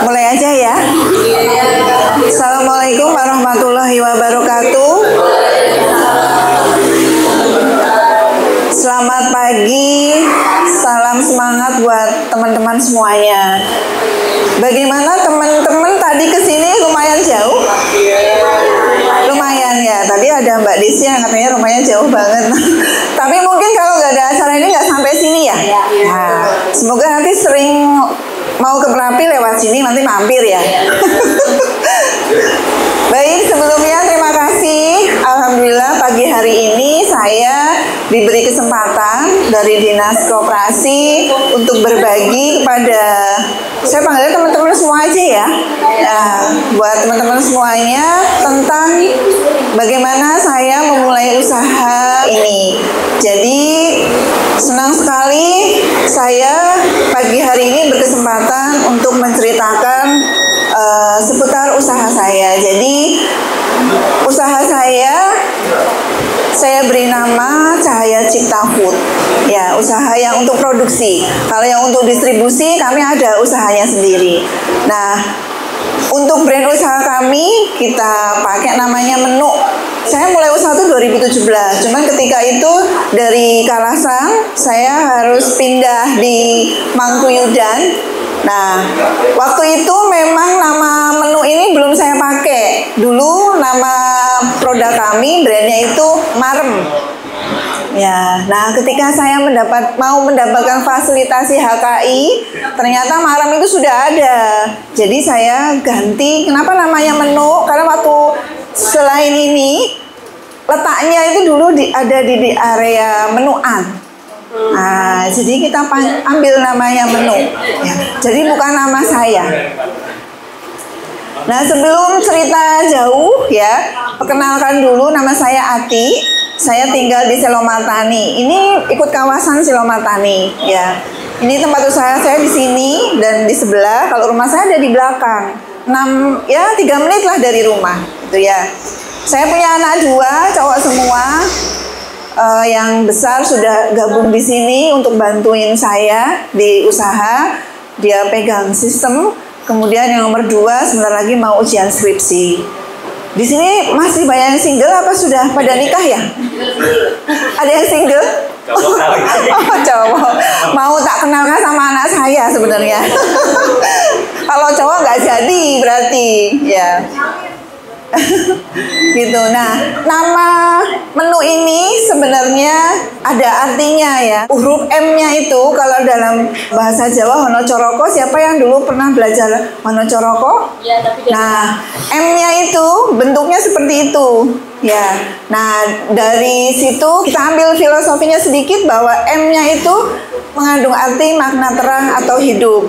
Mulai aja ya. Assalamualaikum warahmatullahi wabarakatuh. Selamat pagi, salam semangat buat teman-teman semuanya. Bagaimana teman-teman tadi kesini lumayan jauh? Lumayan ya, tadi ada Mbak Desi yang katanya rumahnya jauh banget. Tapi mungkin kalau nggak ada acara ini nggak sampai sini ya. Nah, semoga nanti sering mau ke Merapi lewat sini nanti mampir ya. Baik, sebelumnya terima kasih. Alhamdulillah pagi hari ini saya diberi kesempatan dari Dinas Koperasi untuk berbagi kepada, saya panggilnya teman-teman semua aja ya. Nah, buat teman-teman semuanya tentang bagaimana saya memulai usaha ini. Jadi senang sekali saya pagi hari ini berkesempatan untuk menceritakan seputar usaha saya. Jadi usaha saya beri nama Cahaya Cipta Food. Ya, usaha yang untuk produksi. Kalau yang untuk distribusi kami ada usahanya sendiri. Nah, untuk brand usaha kami kita pakai namanya Menu. Saya mulai usaha itu 2017. Cuman ketika itu dari Kalasan saya harus pindah di Mangkuyudan. Nah, waktu itu memang nama Menu ini belum saya pakai. Dulu nama produk kami, brandnya itu Marem. Ya, nah ketika saya mau mendapatkan fasilitasi HKI, ternyata Marem itu sudah ada. Jadi saya ganti, kenapa namanya Menu? Karena waktu selain ini, letaknya itu dulu ada di area Menuan. Nah, jadi kita ambil namanya Menu. Ya, jadi bukan nama saya. Nah, sebelum cerita jauh ya, perkenalkan dulu, nama saya Ati. Saya tinggal di Selomartani. Ini ikut kawasan Selomartani ya. Ini tempat usaha saya di sini dan di sebelah. Kalau rumah saya ada di belakang. 3 menit lah dari rumah gitu ya. Saya punya anak 2, cowok semua. Yang besar sudah gabung di sini untuk bantuin saya di usaha. Dia pegang sistem. Kemudian yang nomor 2 sebentar lagi mau ujian skripsi. Di sini masih banyak yang single apa sudah pada nikah ya? Ada yang single? Oh, cowok. Mau tak kenalkan sama anak saya sebenarnya. Kalau cowok nggak jadi berarti ya. Gitu. Nah, nama Menu ini sebenarnya ada artinya ya. Huruf M-nya itu kalau dalam bahasa Jawa Hono Coroko, siapa yang dulu pernah belajar Hono Coroko? Ya, nah, M-nya itu bentuknya seperti itu. Ya. Nah, dari situ kita ambil filosofinya sedikit bahwa M-nya itu mengandung arti makna terang atau hidup.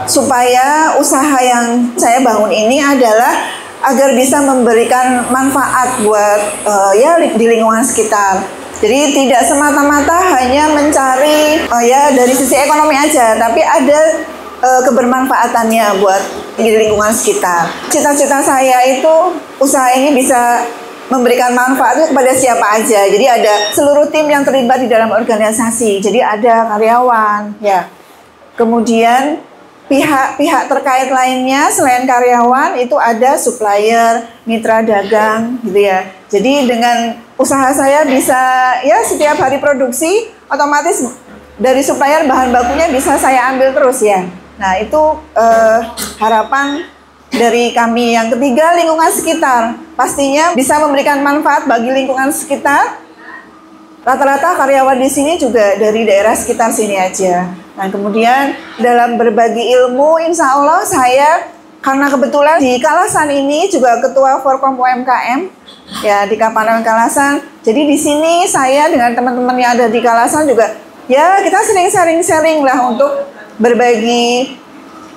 Supaya usaha yang saya bangun ini adalah agar bisa memberikan manfaat buat di lingkungan sekitar. Jadi tidak semata-mata hanya mencari dari sisi ekonomi aja, tapi ada kebermanfaatannya buat di lingkungan sekitar. Cita-cita saya itu usaha ini bisa memberikan manfaat kepada siapa aja. Jadi ada seluruh tim yang terlibat di dalam organisasi. Jadi ada karyawan, ya. Kemudian pihak terkait lainnya selain karyawan itu ada supplier, mitra dagang gitu ya. Jadi dengan usaha saya bisa ya setiap hari produksi, otomatis dari supplier bahan bakunya bisa saya ambil terus ya. Nah itu harapan dari kami. Yang ketiga, lingkungan sekitar. Pastinya bisa memberikan manfaat bagi lingkungan sekitar. Rata-rata karyawan di sini juga dari daerah sekitar sini aja. Nah, kemudian dalam berbagi ilmu, insya Allah saya, karena kebetulan di Kalasan ini juga ketua Forkom UMKM, ya di Kapanewon Kalasan. Jadi di sini saya dengan teman-teman yang ada di Kalasan juga, ya kita sering sharing lah untuk berbagi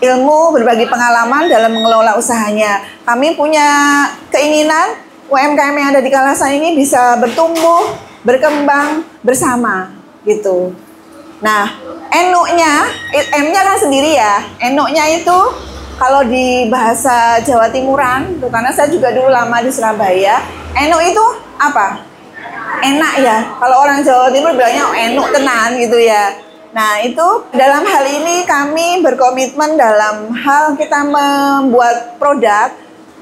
ilmu, berbagi pengalaman dalam mengelola usahanya. Kami punya keinginan UMKM yang ada di Kalasan ini bisa bertumbuh, berkembang bersama gitu. Nah, enuknya, M-nya kan sendiri ya. Enuknya itu kalau di bahasa Jawa Timuran, karena saya juga dulu lama di Surabaya, enuk itu apa? Enak ya. Kalau orang Jawa Timur bilangnya enuk tenan gitu ya. Nah, itu dalam hal ini kami berkomitmen dalam hal kita membuat produk,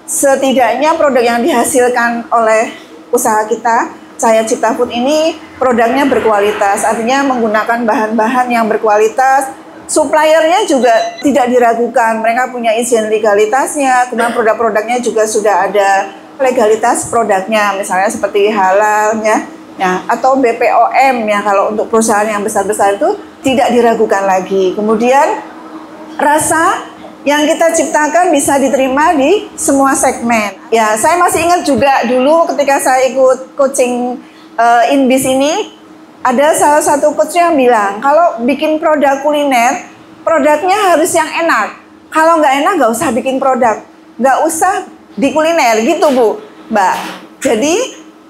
setidaknya produk yang dihasilkan oleh usaha kita, Cahaya Cipta Food ini produknya berkualitas, artinya menggunakan bahan-bahan yang berkualitas. Suppliernya juga tidak diragukan, mereka punya izin legalitasnya, kemudian produk-produknya juga sudah ada legalitas produknya, misalnya seperti halal ya, atau BPOM ya, kalau untuk perusahaan yang besar-besar itu tidak diragukan lagi. Kemudian rasa yang kita ciptakan bisa diterima di semua segmen. Ya, saya masih ingat juga dulu ketika saya ikut coaching INBIS ini, ada salah satu coach yang bilang, kalau bikin produk kuliner, produknya harus yang enak. Kalau nggak enak, nggak usah bikin produk. Nggak usah di kuliner, gitu Bu, Mbak. Jadi,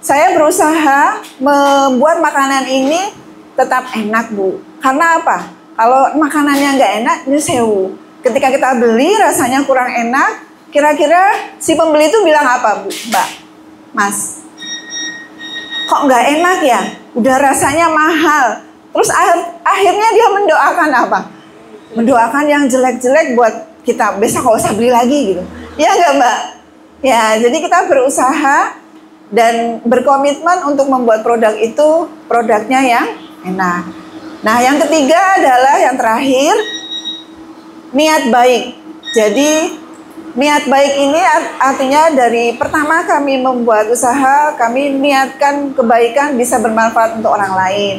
saya berusaha membuat makanan ini tetap enak, Bu. Karena apa? Kalau makanannya nggak enak, nyusewu. Ketika kita beli, rasanya kurang enak, kira-kira si pembeli itu bilang apa, Bu, Mbak? Mas, kok nggak enak ya? Udah rasanya mahal. Terus akhirnya dia mendoakan apa? Mendoakan yang jelek-jelek buat kita, besok nggak usah beli lagi gitu. Ya nggak, Mbak? Ya, jadi kita berusaha dan berkomitmen untuk membuat produk itu produknya yang enak. Nah, yang ketiga adalah yang terakhir, niat baik. Jadi niat baik ini artinya dari pertama kami membuat usaha, kami niatkan kebaikan bisa bermanfaat untuk orang lain.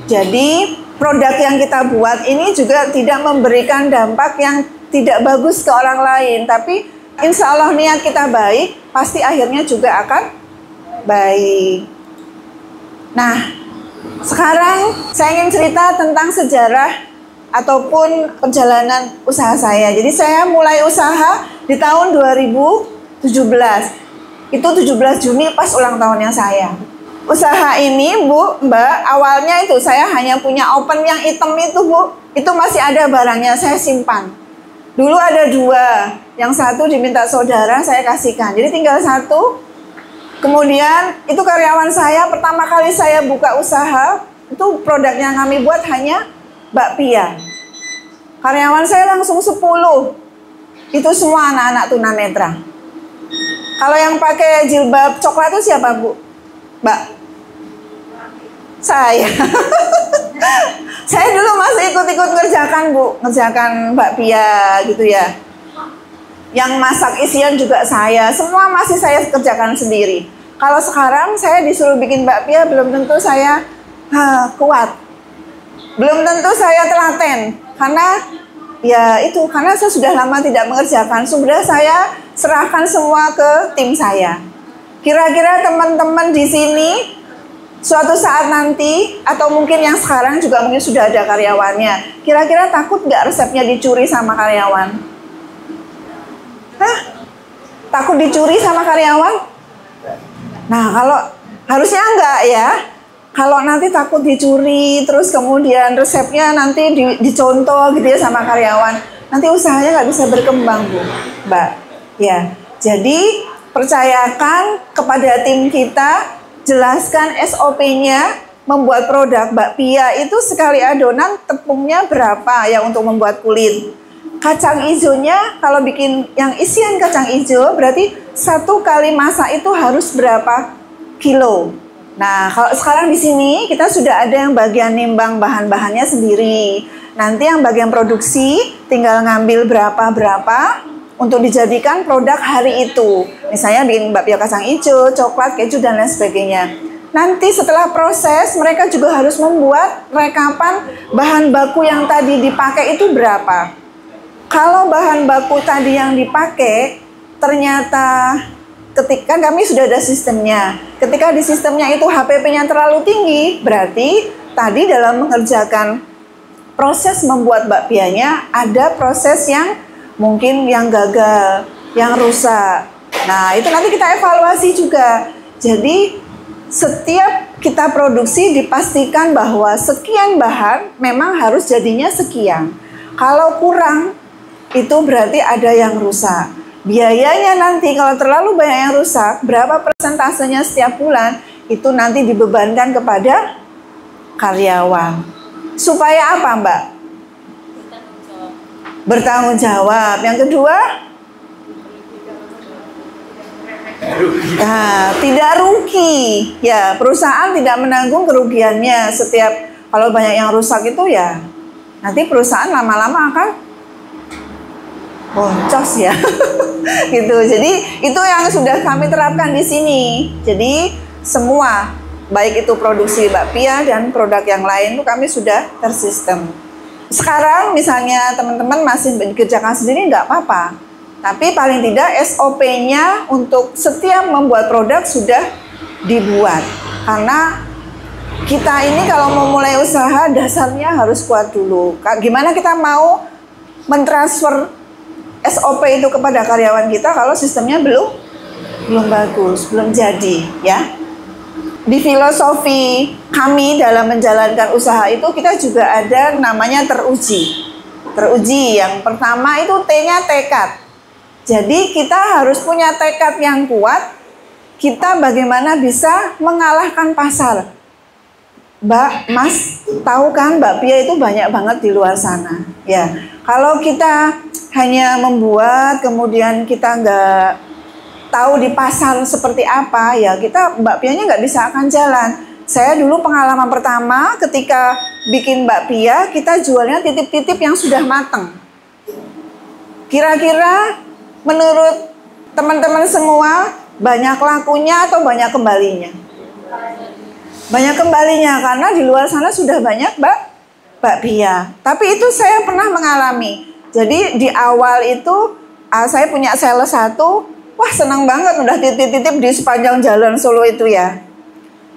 Jadi produk yang kita buat ini juga tidak memberikan dampak yang tidak bagus ke orang lain, tapi insya Allah niat kita baik, pasti akhirnya juga akan baik. Nah, sekarang saya ingin cerita tentang sejarah ataupun perjalanan usaha saya. Jadi saya mulai usaha di tahun 2017. Itu 17 Juni pas ulang tahunnya saya. Usaha ini, Bu, Mbak, awalnya itu saya hanya punya open yang hitam itu, Bu. Itu masih ada barangnya, saya simpan. Dulu ada 2, yang satu diminta saudara, saya kasihkan. Jadi tinggal 1. Kemudian itu karyawan saya, pertama kali saya buka usaha, itu produk yang kami buat hanya bakpia. Karyawan saya langsung 10. Itu semua anak-anak tunanetra. Kalau yang pakai jilbab coklat itu siapa, Bu? Mbak? Saya. Saya dulu masih ikut-ikut ngerjakan, Bu. Ngerjakan bakpia gitu ya. Yang masak isian juga saya, semua masih saya kerjakan sendiri. Kalau sekarang saya disuruh bikin bakpia, belum tentu saya kuat. Belum tentu saya telaten, karena ya itu, karena saya sudah lama tidak mengerjakan. Sudah saya serahkan semua ke tim saya. Kira-kira teman-teman di sini suatu saat nanti, atau mungkin yang sekarang juga mungkin sudah ada karyawannya, kira-kira takut nggak resepnya dicuri sama karyawan? Hah? Takut dicuri sama karyawan? Nah, kalau harusnya enggak ya. Kalau nanti takut dicuri, terus kemudian resepnya nanti dicontoh gitu ya sama karyawan, nanti usahanya nggak bisa berkembang, Bu, Mbak. Ya, jadi percayakan kepada tim kita, jelaskan SOP-nya, membuat produk bakpia itu sekali adonan tepungnya berapa ya untuk membuat kulit. Kacang hijaunya, kalau bikin yang isian kacang hijau, berarti 1 kali masak itu harus berapa kilo. Nah, kalau sekarang di sini kita sudah ada yang bagian nimbang bahan-bahannya sendiri. Nanti yang bagian produksi tinggal ngambil berapa-berapa untuk dijadikan produk hari itu. Misalnya bikin bakpia kacang hijau, coklat, keju, dan lain sebagainya. Nanti setelah proses, mereka juga harus membuat rekapan bahan baku yang tadi dipakai itu berapa. Kalau bahan baku tadi yang dipakai, ternyata ketika kami sudah ada sistemnya. Ketika di sistemnya itu HPP-nya terlalu tinggi, berarti tadi dalam mengerjakan proses membuat bakpianya, ada proses yang mungkin yang gagal, yang rusak. Nah, itu nanti kita evaluasi juga. Jadi, setiap kita produksi dipastikan bahwa sekian bahan memang harus jadinya sekian. Kalau kurang, itu berarti ada yang rusak. Biayanya nanti kalau terlalu banyak yang rusak, berapa persentasenya setiap bulan, itu nanti dibebankan kepada karyawan. Supaya apa, Mbak? Bertanggung jawab. Yang kedua, nah, tidak rugi. Ya, perusahaan tidak menanggung kerugiannya setiap kalau banyak yang rusak itu ya. Nanti perusahaan lama-lama akan boncos ya. Gitu. Jadi itu yang sudah kami terapkan di sini. Jadi semua baik itu produksi bakpia dan produk yang lain itu kami sudah tersistem. Sekarang misalnya teman-teman masih dikerjakan sendiri nggak apa-apa. Tapi paling tidak SOP-nya untuk setiap membuat produk sudah dibuat. Karena kita ini kalau mau mulai usaha dasarnya harus kuat dulu. Gimana kita mau mentransfer SOP itu kepada karyawan kita kalau sistemnya belum bagus, belum jadi, ya. Di filosofi kami dalam menjalankan usaha itu kita juga ada namanya teruji. Teruji yang pertama itu T-nya tekad. Jadi kita harus punya tekad yang kuat. Kita bagaimana bisa mengalahkan pasar. Mbak, Mas, tahu kan bakpia itu banyak banget di luar sana. Ya, kalau kita hanya membuat kemudian kita nggak tahu di pasar seperti apa, ya kita bakpianya nggak bisa akan jalan. Saya dulu pengalaman pertama ketika bikin bakpia, kita jualnya titip-titip yang sudah matang. Kira-kira menurut teman-teman semua banyak lakunya atau banyak kembalinya? Banyak kembalinya karena di luar sana sudah banyak bakpia. Tapi itu saya pernah mengalami. Jadi di awal itu saya punya sales satu, wah senang banget udah titip-titip di sepanjang jalan Solo itu ya.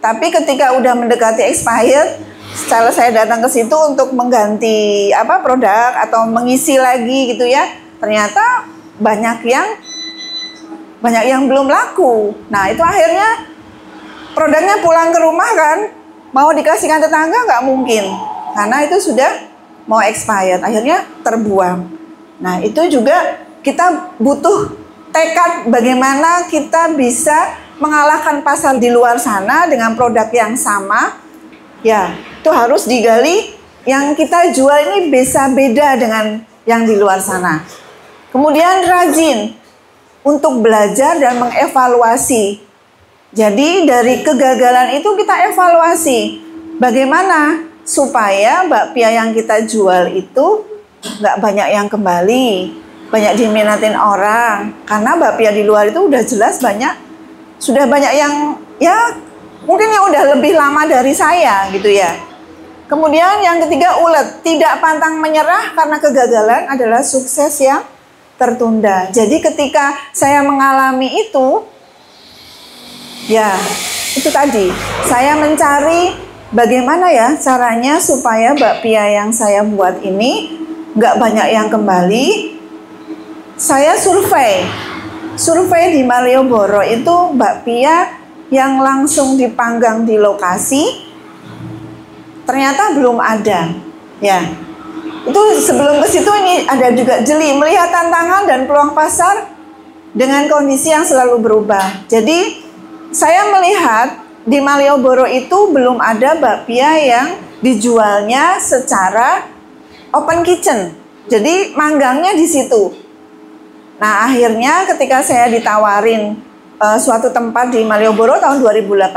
Tapi ketika udah mendekati expired, setelah saya datang ke situ untuk mengganti produk atau mengisi lagi gitu ya, ternyata banyak yang belum laku. Nah itu akhirnya produknya pulang ke rumah kan, mau dikasihkan tetangga nggak mungkin, karena itu sudah mau expired, akhirnya terbuang. Nah itu juga kita butuh tekad bagaimana kita bisa mengalahkan pasar di luar sana dengan produk yang sama. Ya, itu harus digali yang kita jual ini bisa beda dengan yang di luar sana. Kemudian rajin untuk belajar dan mengevaluasi. Jadi dari kegagalan itu kita evaluasi bagaimana supaya bakpia yang kita jual itu nggak banyak yang kembali, banyak diminatin orang. Karena bakpia di luar itu udah jelas sudah banyak yang ya mungkin yang udah lebih lama dari saya gitu ya. Kemudian yang ketiga ulet, tidak pantang menyerah karena kegagalan adalah sukses yang tertunda. Jadi ketika saya mengalami itu, ya itu tadi, saya mencari bagaimana ya caranya supaya bakpia yang saya buat ini nggak banyak yang kembali. Saya survei di Malioboro itu bakpia yang langsung dipanggang di lokasi, ternyata belum ada, ya. Itu sebelum ke situ ini ada juga jeli, melihat tantangan dan peluang pasar dengan kondisi yang selalu berubah. Jadi saya melihat di Malioboro itu belum ada bakpia yang dijualnya secara open kitchen. Jadi manggangnya di situ. Nah akhirnya ketika saya ditawarin suatu tempat di Malioboro tahun 2018,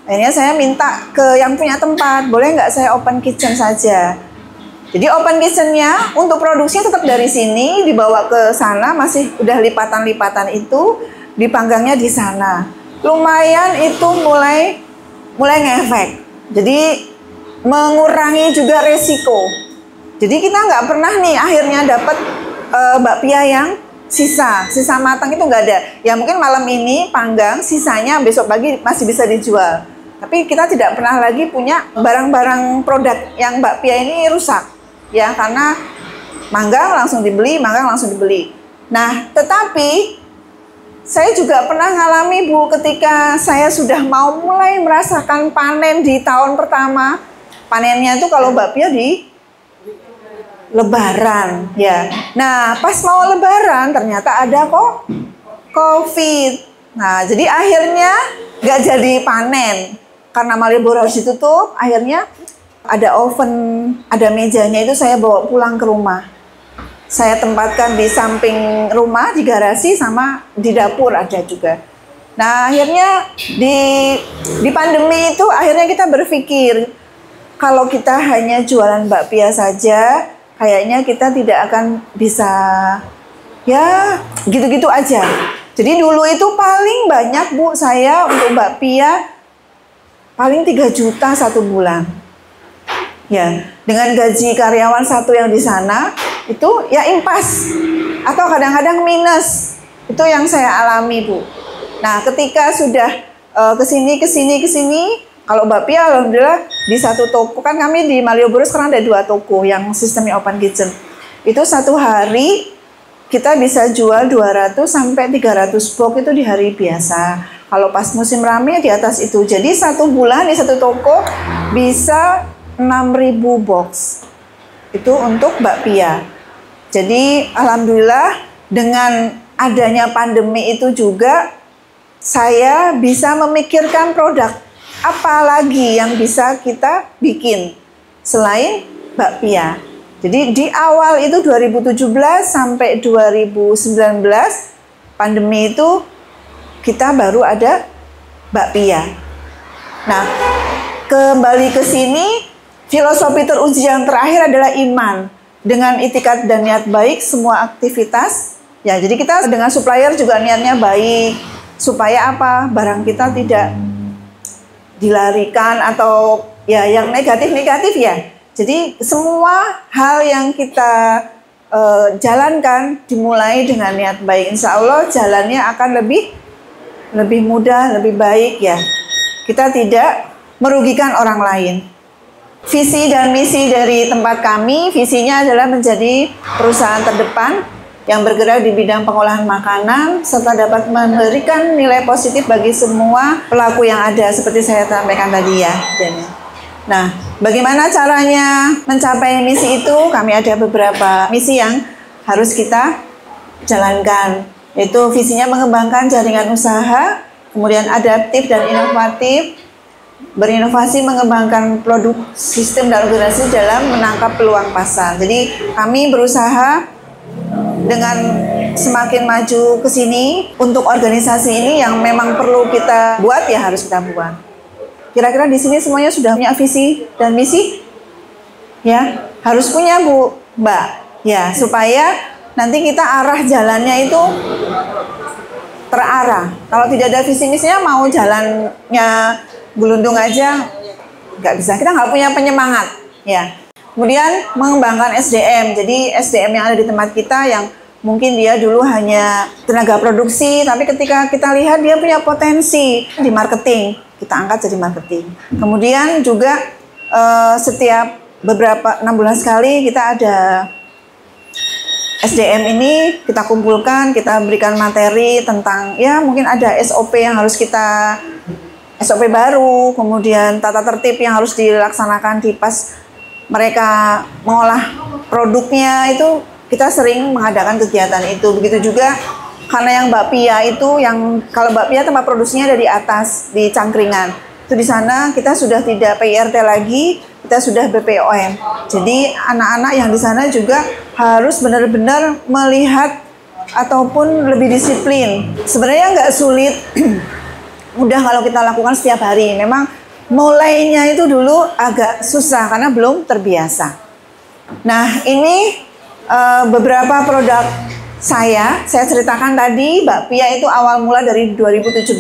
akhirnya saya minta ke yang punya tempat, boleh nggak saya open kitchen saja. Jadi open kitchennya untuk produksinya tetap dari sini dibawa ke sana, masih udah lipatan-lipatan itu dipanggangnya di sana. Lumayan itu mulai ngefek. Jadi mengurangi juga resiko. Jadi kita nggak pernah nih akhirnya dapat bakpia yang sisa matang itu nggak ada. Ya mungkin malam ini panggang, sisanya besok pagi masih bisa dijual. Tapi kita tidak pernah lagi punya barang-barang produk yang bakpia ini rusak. Ya, karena manggang langsung dibeli. Nah, tetapi saya juga pernah ngalami Bu, ketika saya sudah mau mulai merasakan panen di tahun pertama. Panennya itu kalau bakpia di Lebaran, ya. Nah, pas mau Lebaran ternyata ada kok COVID. Nah, jadi akhirnya nggak jadi panen karena Malioboro harus ditutup. Akhirnya Ada oven, ada mejanya, itu saya bawa pulang ke rumah. Saya tempatkan di samping rumah, di garasi, sama di dapur ada juga. Nah, akhirnya di pandemi itu akhirnya kita berpikir, kalau kita hanya jualan bakpia saja, kayaknya kita tidak akan bisa, ya gitu-gitu aja. Jadi dulu itu paling banyak Bu saya untuk bakpia paling 3 juta satu bulan. Ya, dengan gaji karyawan satu yang di sana itu ya impas atau kadang-kadang minus. Itu yang saya alami Bu. Nah, ketika sudah kesini, kalau bakpia alhamdulillah di satu toko, kan kami di Malioboro sekarang ada 2 toko yang sistemnya open kitchen. Itu satu hari kita bisa jual 200 sampai 300 box itu di hari biasa. Kalau pas musim rame di atas itu. Jadi satu bulan di satu toko bisa 6.000 box. Itu untuk bakpia. Jadi alhamdulillah dengan adanya pandemi itu juga saya bisa memikirkan produk apa lagi yang bisa kita bikin selain bakpia. Jadi di awal itu 2017 sampai 2019 pandemi itu kita baru ada bakpia. Nah, kembali ke sini, filosofi teruji yang terakhir adalah iman. Dengan itikat dan niat baik semua aktivitas. Ya, jadi kita dengan supplier juga niatnya baik. Supaya apa? Barang kita tidak dilarikan atau ya yang negatif-negatif ya. Jadi semua hal yang kita jalankan dimulai dengan niat baik. Insya Allah jalannya akan lebih mudah, lebih baik ya. Kita tidak merugikan orang lain. Visi dan misi dari tempat kami, visinya adalah menjadi perusahaan terdepan yang bergerak di bidang pengolahan makanan serta dapat memberikan nilai positif bagi semua pelaku yang ada seperti saya sampaikan tadi ya. Nah, bagaimana caranya mencapai misi itu? Kami ada beberapa misi yang harus kita jalankan. Yaitu visinya mengembangkan jaringan usaha, kemudian adaptif dan inovatif, berinovasi mengembangkan produk, sistem dan organisasi dalam menangkap peluang pasar. Jadi kami berusaha dengan semakin maju ke sini untuk organisasi ini yang memang perlu kita buat ya harus kita buat. Kira-kira di sini semuanya sudah punya visi dan misi? Ya, harus punya Bu, Mbak. Ya, supaya nanti kita arah jalannya itu terarah. Kalau tidak ada visi misinya mau jalannya gelundung aja nggak bisa, kita nggak punya penyemangat ya. Kemudian mengembangkan SDM, jadi SDM yang ada di tempat kita yang mungkin dia dulu hanya tenaga produksi, tapi ketika kita lihat dia punya potensi di marketing, kita angkat jadi marketing. Kemudian juga setiap beberapa 6 bulan sekali kita ada SDM ini kita kumpulkan, kita berikan materi tentang ya mungkin ada SOP yang harus kita SOP baru, kemudian tata tertib yang harus dilaksanakan di pas mereka mengolah produknya itu kita sering mengadakan kegiatan itu. Begitu juga karena yang bakpia itu yang kalau bakpia tempat produksinya ada di atas di Cangkringan. Itu di sana kita sudah tidak PIRT lagi, kita sudah BPOM. Jadi anak-anak yang di sana juga harus benar-benar melihat ataupun lebih disiplin. Sebenarnya nggak sulit. Mudah kalau kita lakukan setiap hari. Memang mulainya itu dulu agak susah karena belum terbiasa. Nah, ini beberapa produk saya ceritakan tadi. Bakpia itu awal mula dari 2017.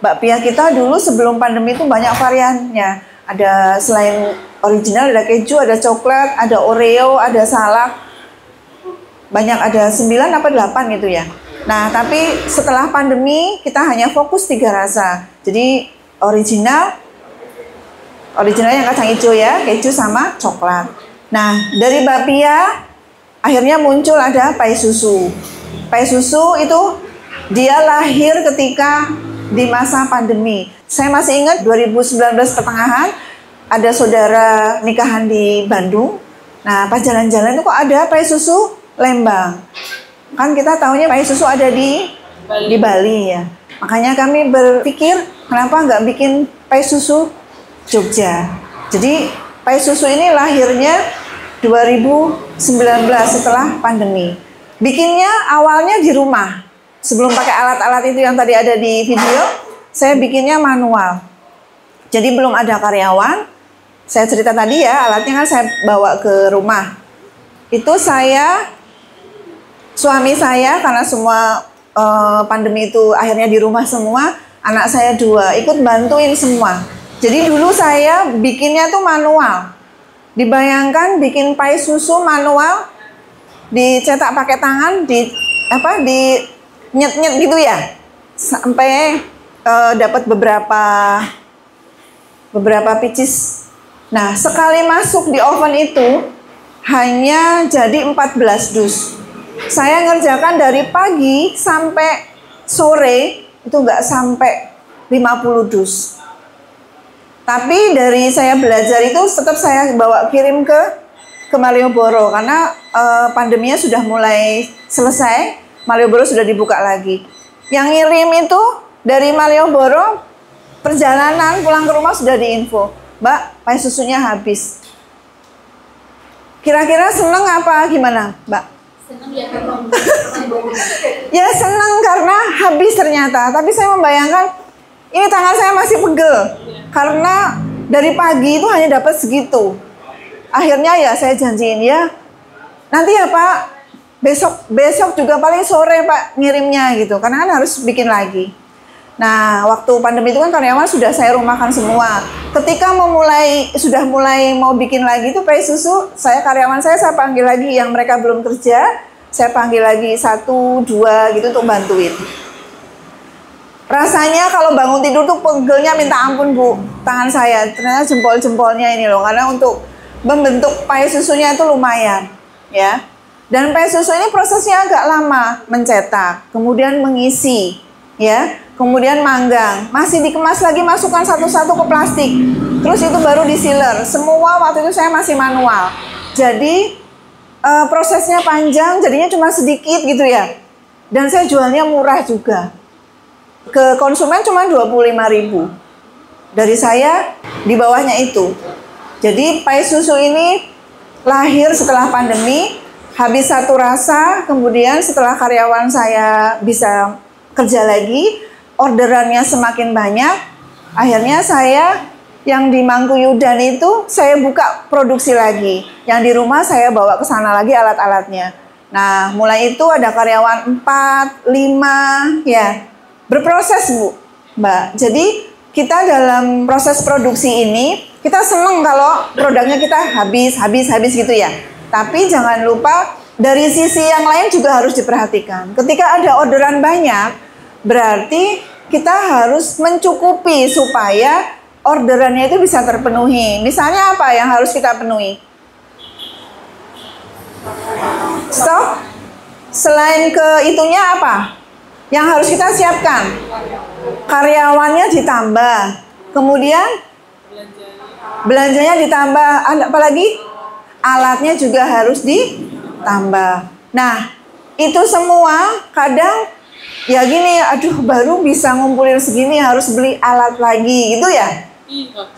Bakpia kita dulu sebelum pandemi itu banyak variannya. Ada selain original, ada keju, ada coklat, ada Oreo, ada salak. Banyak, ada 9 apa 8 gitu ya. Nah, tapi setelah pandemi kita hanya fokus 3 rasa. Jadi original yang kacang hijau ya, keju sama coklat. Nah, dari bakpia akhirnya muncul ada pai susu. Pai susu itu dia lahir ketika di masa pandemi. Saya masih ingat 2019 pertengahan ada saudara nikahan di Bandung. Nah, pas jalan-jalan itu kok ada pai susu Lembang. Kan kita tahunya pai susu ada di Bali ya. Makanya kami berpikir kenapa nggak bikin pai susu Jogja. Jadi Pai Susu ini lahirnya 2019 setelah pandemi. Bikinnya awalnya di rumah. Sebelum pakai alat-alat itu yang tadi ada di video, saya bikinnya manual. Jadi belum ada karyawan. Saya cerita tadi ya, alatnya kan saya bawa ke rumah. Itu suami saya, karena semua pandemi itu akhirnya di rumah semua, anak saya 2, ikut bantuin semua. Jadi dulu saya bikinnya tuh manual. Dibayangkan bikin pai susu manual, dicetak pakai tangan, di nyet-nyet gitu ya, sampai dapat beberapa pieces. Nah, sekali masuk di oven itu hanya jadi 14 dus. Saya ngerjakan dari pagi sampai sore itu nggak sampai 50 dus. Tapi dari saya belajar itu tetap saya bawa kirim ke Malioboro karena pandeminya sudah mulai selesai, Malioboro sudah dibuka lagi. Yang ngirim itu dari Malioboro, perjalanan pulang ke rumah sudah diinfo, Mbak, pai susunya habis. Kira-kira seneng apa gimana, Mbak? Seneng ya karena Ya seneng karena habis ternyata, tapi saya membayangkan ini tangan saya masih pegel karena dari pagi itu hanya dapat segitu. Akhirnya ya saya janjiin ya, nanti ya Pak, besok juga paling sore Pak ngirimnya gitu, karena kan harus bikin lagi. Nah, waktu pandemi itu kan karyawan sudah saya rumahkan semua. Ketika sudah mulai mau bikin lagi itu pai susu, karyawan saya panggil lagi yang mereka belum kerja, saya panggil lagi 1, 2 gitu untuk bantuin. Rasanya kalau bangun tidur tuh pegelnya minta ampun Bu, tangan saya. Ternyata jempol-jempolnya ini loh, karena untuk membentuk pai susunya itu lumayan ya. Dan pai susu ini prosesnya agak lama, mencetak, kemudian mengisi ya, kemudian manggang, masih dikemas lagi, masukkan satu-satu ke plastik, terus itu baru di-sealer. Semua waktu itu saya masih manual. Jadi prosesnya panjang, jadinya cuma sedikit gitu ya. Dan saya jualnya murah juga. Ke konsumen cuma 25.000. Dari saya di bawahnya itu. Jadi pai susu ini lahir setelah pandemi, habis satu rasa, kemudian setelah karyawan saya bisa kerja lagi, orderannya semakin banyak, akhirnya saya yang di Mangkuyudan itu saya buka produksi lagi. Yang di rumah saya bawa ke sana lagi alat-alatnya. Nah, mulai itu ada karyawan 4, 5 ya. Berproses Bu, Mbak. Jadi kita dalam proses produksi ini, kita seneng kalau produknya kita habis gitu ya. Tapi jangan lupa dari sisi yang lain juga harus diperhatikan. Ketika ada orderan banyak, berarti kita harus mencukupi supaya orderannya itu bisa terpenuhi. Misalnya apa yang harus kita penuhi? Stok. Selain ke itunya apa? Yang harus kita siapkan? Karyawannya ditambah. Kemudian belanjanya ditambah. Apalagi? Alatnya juga harus ditambah. Nah, itu semua kadang ya gini, aduh baru bisa ngumpulin segini, harus beli alat lagi gitu ya.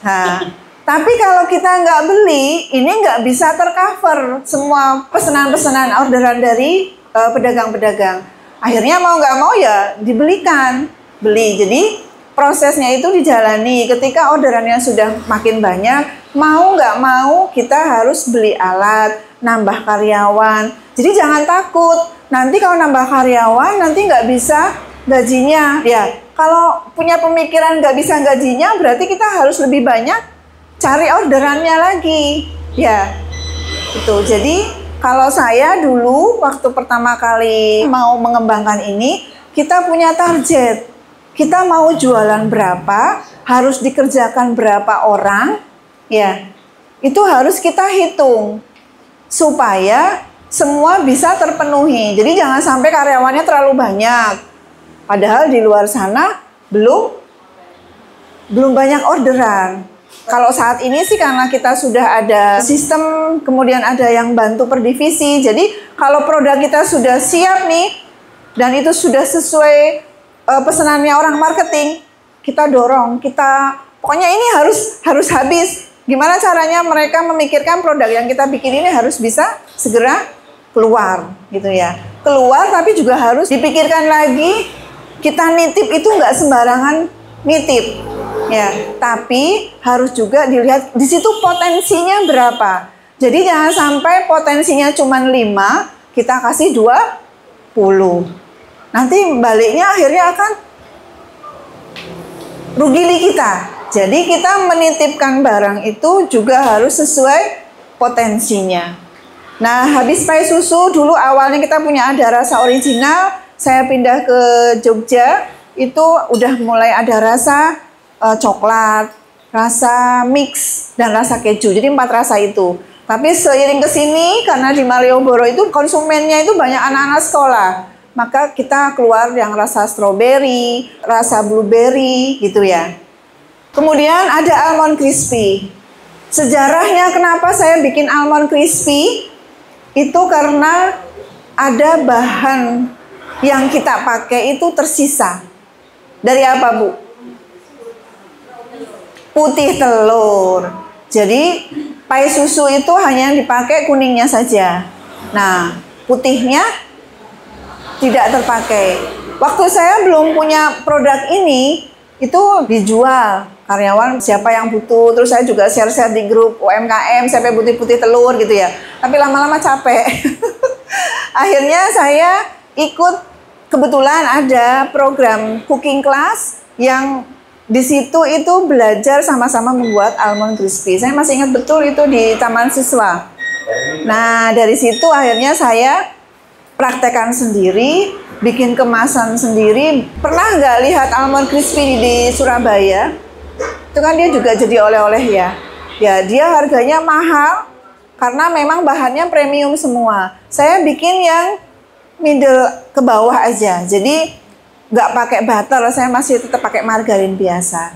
Nah, tapi kalau kita nggak beli, ini nggak bisa tercover semua pesanan-pesanan orderan dari pedagang-pedagang. Akhirnya mau nggak mau ya dibelikan, beli. Jadi prosesnya itu dijalani. Ketika orderannya sudah makin banyak, mau nggak mau kita harus beli alat, nambah karyawan. Jadi jangan takut. Nanti kalau nambah karyawan, nanti nggak bisa gajinya. Ya, kalau punya pemikiran nggak bisa gajinya, berarti kita harus lebih banyak cari orderannya lagi. Ya, itu. Jadi kalau saya dulu waktu pertama kali mau mengembangkan ini, kita punya target. Kita mau jualan berapa, harus dikerjakan berapa orang, ya. Itu harus kita hitung supaya semua bisa terpenuhi. Jadi jangan sampai karyawannya terlalu banyak. Padahal di luar sana belum banyak orderan. Kalau saat ini sih karena kita sudah ada sistem, kemudian ada yang bantu per divisi. Jadi kalau produk kita sudah siap nih, dan itu sudah sesuai pesanannya orang marketing, kita dorong, pokoknya ini harus habis. Gimana caranya mereka memikirkan produk yang kita bikin ini harus bisa segera keluar gitu ya. Keluar tapi juga harus dipikirkan lagi, kita nitip itu nggak sembarangan nitip ya, tapi harus juga dilihat di situ potensinya berapa. Jadi jangan sampai potensinya cuma 5, kita kasih 20. Nanti baliknya akhirnya akan rugi di kita. Jadi kita menitipkan barang itu juga harus sesuai potensinya. Nah, habis pai susu dulu awalnya kita punya ada rasa original, saya pindah ke Jogja, itu udah mulai ada rasa coklat, rasa mix, dan rasa keju. Jadi 4 rasa itu. Tapi seiring ke sini, karena di Malioboro itu konsumennya itu banyak anak-anak sekolah, maka kita keluar yang rasa stroberi, rasa blueberry gitu ya. Kemudian ada almond crispy. Sejarahnya kenapa saya bikin almond crispy, itu karena ada bahan yang kita pakai itu tersisa. Dari apa, Bu? Putih telur. Jadi pai susu itu hanya yang dipakai kuningnya saja. Nah, putihnya tidak terpakai. Waktu saya belum punya produk ini, itu dijual. Karyawan siapa yang butuh, terus saya juga share-share di grup UMKM, siapa yang putih telur gitu ya. Tapi lama-lama capek. Akhirnya saya ikut, kebetulan ada program cooking class yang di situ itu belajar sama-sama membuat almond crispy. Saya masih ingat betul itu di Taman Siswa. Nah, dari situ akhirnya saya praktekkan sendiri, bikin kemasan sendiri. Pernah nggak lihat almond crispy di Surabaya? Itu kan dia juga jadi oleh-oleh ya. Ya, dia harganya mahal karena memang bahannya premium semua. Saya bikin yang middle ke bawah aja. Jadi nggak pakai butter, saya masih tetap pakai margarin biasa.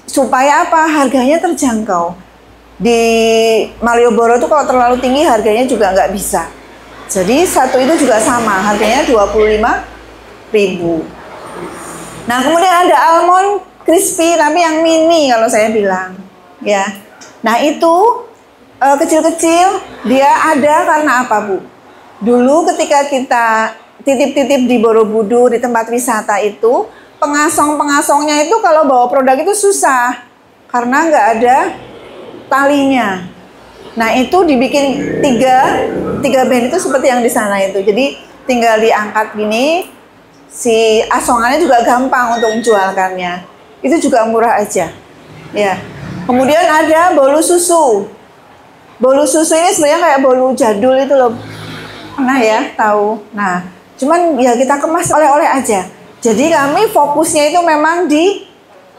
Supaya apa? Harganya terjangkau. Di Malioboro itu kalau terlalu tinggi harganya juga nggak bisa. Jadi satu itu juga sama, harganya 25.000. Nah, kemudian ada almond crispy tapi yang mini kalau saya bilang ya. Nah, itu kecil-kecil, dia ada karena apa, Bu? Dulu ketika kita titip-titip di Borobudur, di tempat wisata itu, pengasong-pengasongnya itu kalau bawa produk itu susah karena nggak ada talinya. Nah, itu dibikin tiga band itu seperti yang di sana itu. Jadi tinggal diangkat gini, si asongannya juga gampang untuk menjualkannya. Itu juga murah aja. Ya. Kemudian ada bolu susu. Bolu susu ini sebenarnya kayak bolu jadul itu loh. Pernah ya tahu? Nah, cuman ya kita kemas oleh-oleh aja. Jadi kami fokusnya itu memang di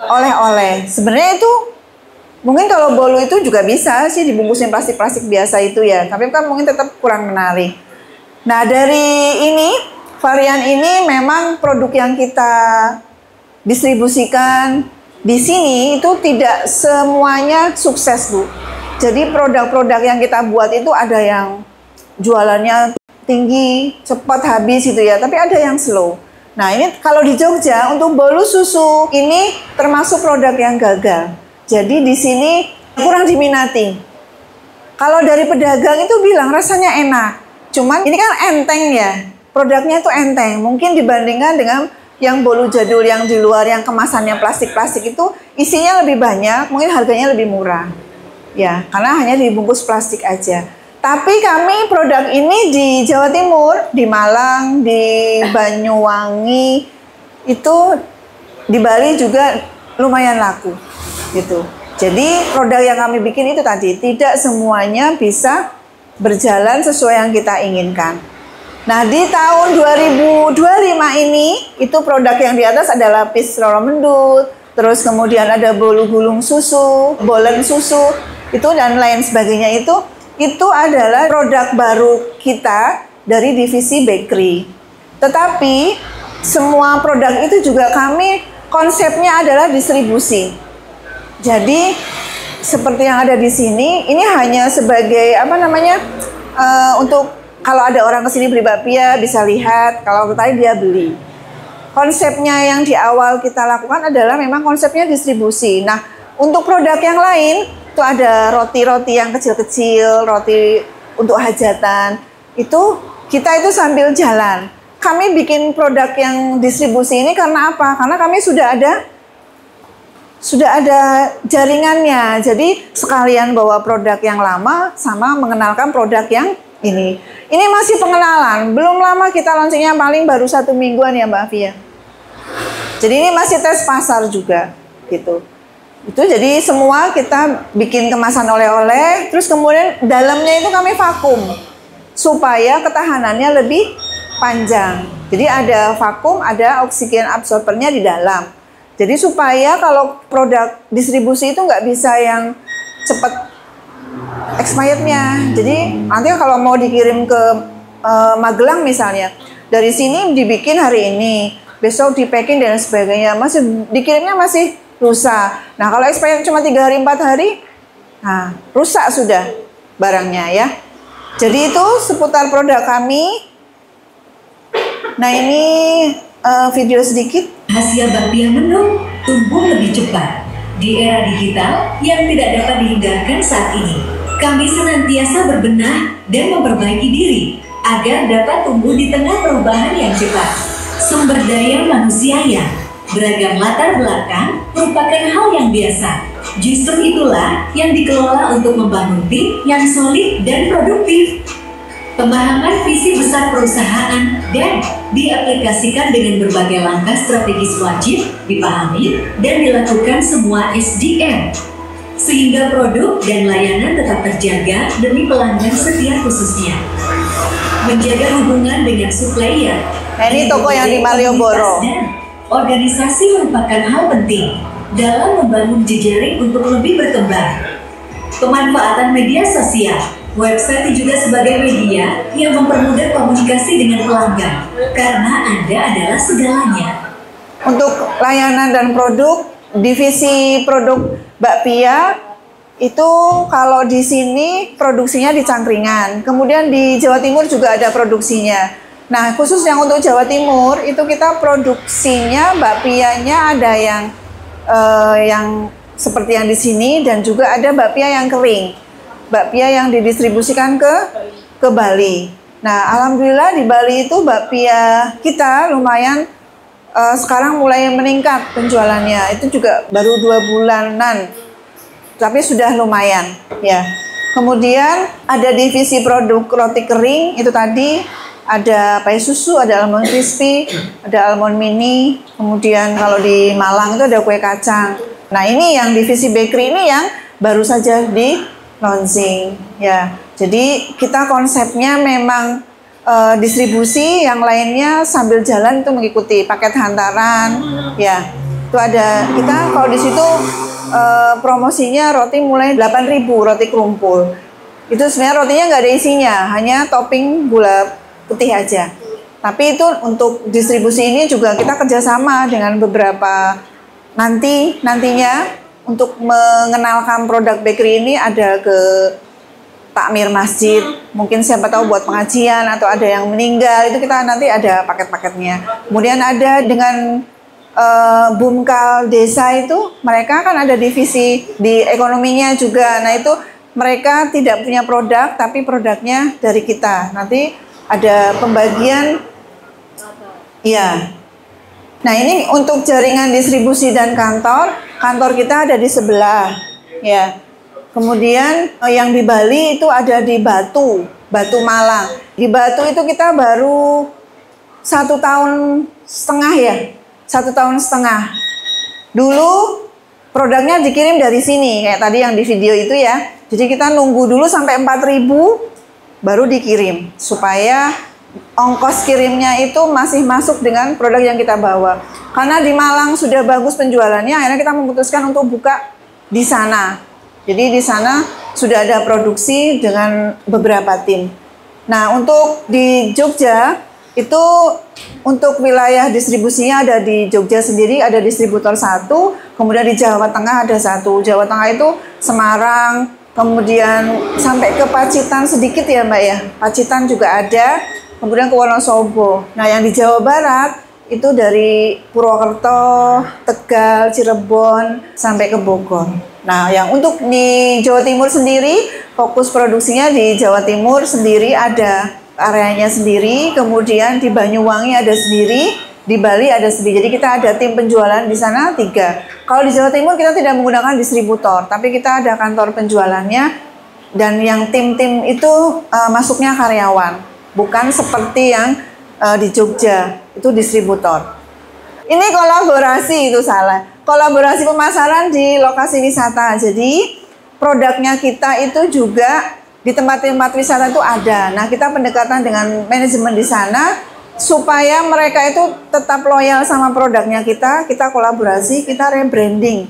oleh-oleh. Sebenarnya itu mungkin kalau bolu itu juga bisa sih dibungkusin plastik-plastik biasa itu ya. Tapi kan mungkin tetap kurang menarik. Nah, dari ini, varian ini memang produk yang kita distribusikan di sini itu tidak semuanya sukses, Bu. Jadi produk-produk yang kita buat itu ada yang jualannya tinggi, cepat habis gitu ya, tapi ada yang slow. Nah, ini kalau di Jogja untuk bolu susu ini termasuk produk yang gagal. Jadi di sini kurang diminati. Kalau dari pedagang itu bilang rasanya enak, cuman ini kan enteng ya, produknya itu enteng. Mungkin dibandingkan dengan yang bolu jadul yang di luar yang kemasannya plastik-plastik itu isinya lebih banyak, mungkin harganya lebih murah. Ya, karena hanya dibungkus plastik aja. Tapi kami produk ini di Jawa Timur, di Malang, di Banyuwangi, itu di Bali juga lumayan laku gitu. Jadi produk yang kami bikin itu tadi tidak semuanya bisa berjalan sesuai yang kita inginkan. Nah, di tahun 2025 ini, itu produk yang di atas ada lapis roro mendut, terus kemudian ada bolu gulung susu, bolen susu, itu dan lain sebagainya itu adalah produk baru kita dari divisi bakery. Tetapi, semua produk itu juga kami konsepnya adalah distribusi. Jadi, seperti yang ada di sini, ini hanya sebagai, untuk kalau ada orang kesini beli bakpia bisa lihat, kalau tadi dia beli. Konsepnya yang di awal kita lakukan adalah memang konsepnya distribusi. Nah, untuk produk yang lain, itu ada roti-roti yang kecil-kecil, roti untuk hajatan. Itu kita itu sambil jalan. Kami bikin produk yang distribusi ini karena apa? Karena kami sudah ada jaringannya. Jadi sekalian bawa produk yang lama sama mengenalkan produk yang ini. Ini masih pengenalan. Belum lama kita launchingnya, paling baru 1 mingguan ya Mbak Fia. Jadi ini masih tes pasar juga gitu. Itu jadi semua kita bikin kemasan oleh-oleh, terus kemudian dalamnya itu kami vakum supaya ketahanannya lebih panjang. Jadi ada vakum, ada oksigen absorbernya di dalam. Jadi supaya kalau produk distribusi itu nggak bisa yang cepat expirednya. Jadi nanti kalau mau dikirim ke Magelang misalnya, dari sini dibikin hari ini, besok di packing dan sebagainya, masih dikirimnya masih rusak. Nah kalau expired cuma 3 hari 4 hari, nah rusak sudah barangnya ya. Jadi itu seputar produk kami. Nah ini video sedikit. Rahasia bakpia Mendung tumbuh lebih cepat di era digital yang tidak dapat dihindarkan saat ini. Kami senantiasa berbenah dan memperbaiki diri agar dapat tumbuh di tengah perubahan yang cepat. Sumber daya manusia yang beragam latar belakang merupakan hal yang biasa. Justru itulah yang dikelola untuk membangun tim yang solid dan produktif. Pemahaman visi besar perusahaan dan diaplikasikan dengan berbagai langkah strategis wajib dipahami dan dilakukan semua SDM, sehingga produk dan layanan tetap terjaga demi pelanggan setia khususnya. Menjaga hubungan dengan supplier. Ini toko yang di Malioboro. Organisasi merupakan hal penting dalam membangun jejaring untuk lebih berkembang. Pemanfaatan media sosial. Website juga sebagai media yang mempermudah komunikasi dengan pelanggan, karena Anda adalah segalanya. Untuk layanan dan produk, divisi produk bakpia itu kalau di sini produksinya di Cangkringan, kemudian di Jawa Timur juga ada produksinya. Nah khusus yang untuk Jawa Timur itu kita produksinya bakpianya ada yang seperti yang di sini, dan juga ada bakpia yang kering, bakpia yang didistribusikan ke Bali. Nah alhamdulillah di Bali itu bakpia kita lumayan sekarang mulai meningkat penjualannya. Itu juga baru 2 bulanan, tapi sudah lumayan ya. Kemudian ada divisi produk roti kering, itu tadi ada pai susu, ada almond crispy, ada almond mini. Kemudian kalau di Malang itu ada kue kacang. Nah ini yang divisi bakery ini yang baru saja di launching ya. Jadi kita konsepnya memang distribusi, yang lainnya sambil jalan itu mengikuti paket hantaran ya. Itu ada kita kalau di situ promosinya roti mulai 8.000 roti kerumpul. Itu sebenarnya rotinya nggak ada isinya, hanya topping gula putih aja. Tapi itu untuk distribusi ini juga kita kerjasama dengan beberapa nantinya untuk mengenalkan produk bakery ini, ada ke takmir masjid, mungkin siapa tahu buat pengajian atau ada yang meninggal, itu kita nanti ada paket-paketnya. Kemudian ada dengan Bumkal desa itu, mereka kan ada divisi di ekonominya juga. Nah itu mereka tidak punya produk, tapi produknya dari kita. Nanti ada pembagian, ya. Nah ini untuk jaringan distribusi dan kantor kita ada di sebelah, ya. Kemudian yang di Bali itu ada di Batu Malang. Di Batu itu kita baru 1,5 tahun ya, 1,5 tahun. Dulu produknya dikirim dari sini, kayak tadi yang di video itu ya. Jadi kita nunggu dulu sampai 4.000 baru dikirim, supaya ongkos kirimnya itu masih masuk dengan produk yang kita bawa. Karena di Malang sudah bagus penjualannya, akhirnya kita memutuskan untuk buka di sana. Jadi di sana sudah ada produksi dengan beberapa tim. Nah untuk di Jogja itu untuk wilayah distribusinya ada di Jogja sendiri, ada distributor 1, kemudian di Jawa Tengah ada 1. Jawa Tengah itu Semarang, kemudian sampai ke Pacitan sedikit ya Mbak ya. Pacitan juga ada, kemudian ke Wonosobo. Nah yang di Jawa Barat itu dari Purwokerto, Tegal, Cirebon, sampai ke Bogor. Nah, yang untuk di Jawa Timur sendiri, fokus produksinya di Jawa Timur sendiri ada areanya sendiri, kemudian di Banyuwangi ada sendiri, di Bali ada sendiri. Jadi kita ada tim penjualan di sana 3. Kalau di Jawa Timur kita tidak menggunakan distributor, tapi kita ada kantor penjualannya, dan yang tim-tim itu masuknya karyawan, bukan seperti yang di Jogja, itu distributor. Ini kolaborasi, itu salah. Kolaborasi pemasaran di lokasi wisata. Jadi produknya kita itu juga di tempat-tempat wisata itu ada. Nah, kita pendekatan dengan manajemen di sana supaya mereka itu tetap loyal sama produknya kita kolaborasi, kita rebranding.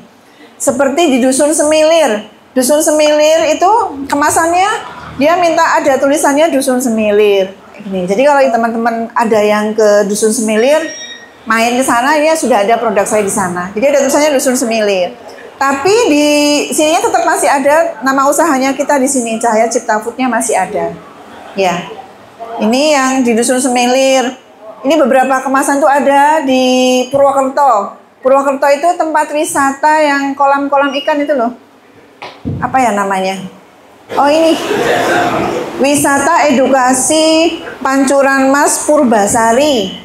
Seperti di Dusun Semilir. Dusun Semilir itu kemasannya dia minta ada tulisannya Dusun Semilir. Ini. Jadi kalau teman-teman ada yang ke Dusun Semilir, main ke sana, ya sudah ada produk saya di sana. Jadi ada tulisannya Dusun Semilir. Tapi di sininya tetap masih ada nama usahanya kita di sini, Cahaya Cipta Food-nya masih ada. Ya. Ini yang di Dusun Semilir. Ini beberapa kemasan tuh ada di Purwokerto. Purwokerto itu tempat wisata yang kolam-kolam ikan itu loh. Apa ya namanya? Oh ini. Wisata Edukasi Pancuran Mas Purbasari.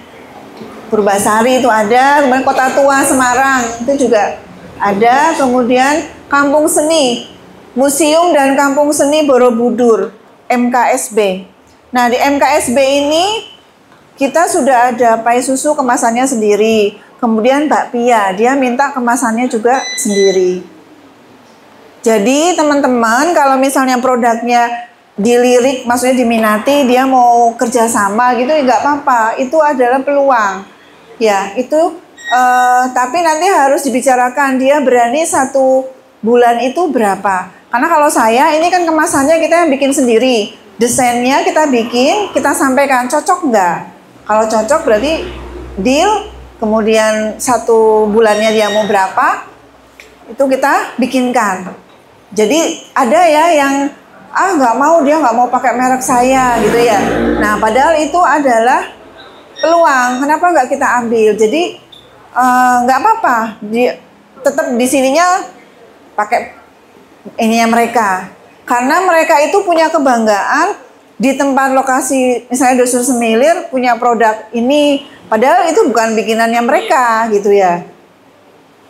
Purbasari itu ada, kemudian Kota Tua Semarang itu juga ada, kemudian Kampung Seni, Museum dan Kampung Seni Borobudur, MKSB. Nah, di MKSB ini kita sudah ada pai susu kemasannya sendiri, kemudian bakpia, dia minta kemasannya juga sendiri. Jadi teman-teman kalau misalnya produknya dilirik, maksudnya diminati, dia mau kerjasama gitu, ya nggak apa-apa, itu adalah peluang. Ya, itu tapi nanti harus dibicarakan dia berani 1 bulan itu berapa. Karena kalau saya ini kan kemasannya kita yang bikin sendiri, desainnya kita bikin, kita sampaikan cocok nggak. Kalau cocok berarti deal, kemudian 1 bulannya dia mau berapa, itu kita bikinkan. Jadi ada ya yang nggak mau, dia nggak mau pakai merek saya gitu ya. Nah padahal itu adalah peluang, kenapa nggak kita ambil? Jadi nggak apa-apa, tetap di sininya pakai ininya mereka, karena mereka itu punya kebanggaan di tempat lokasi, misalnya Dusun Semilir punya produk ini, padahal itu bukan bikinannya mereka gitu ya.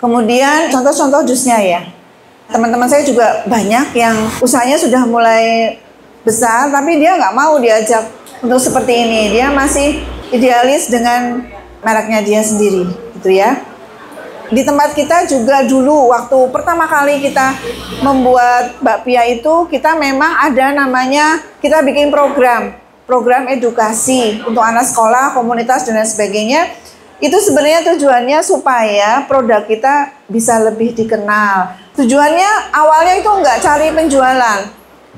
Kemudian contoh-contoh jusnya ya, teman-teman saya juga banyak yang usahanya sudah mulai besar, tapi dia nggak mau diajak untuk seperti ini, dia masih idealis dengan mereknya dia sendiri gitu ya. Di tempat kita juga dulu waktu pertama kali kita membuat bakpia itu, kita memang ada namanya, kita bikin program edukasi untuk anak sekolah, komunitas dan lain sebagainya. Itu sebenarnya tujuannya supaya produk kita bisa lebih dikenal. Tujuannya awalnya itu nggak cari penjualan.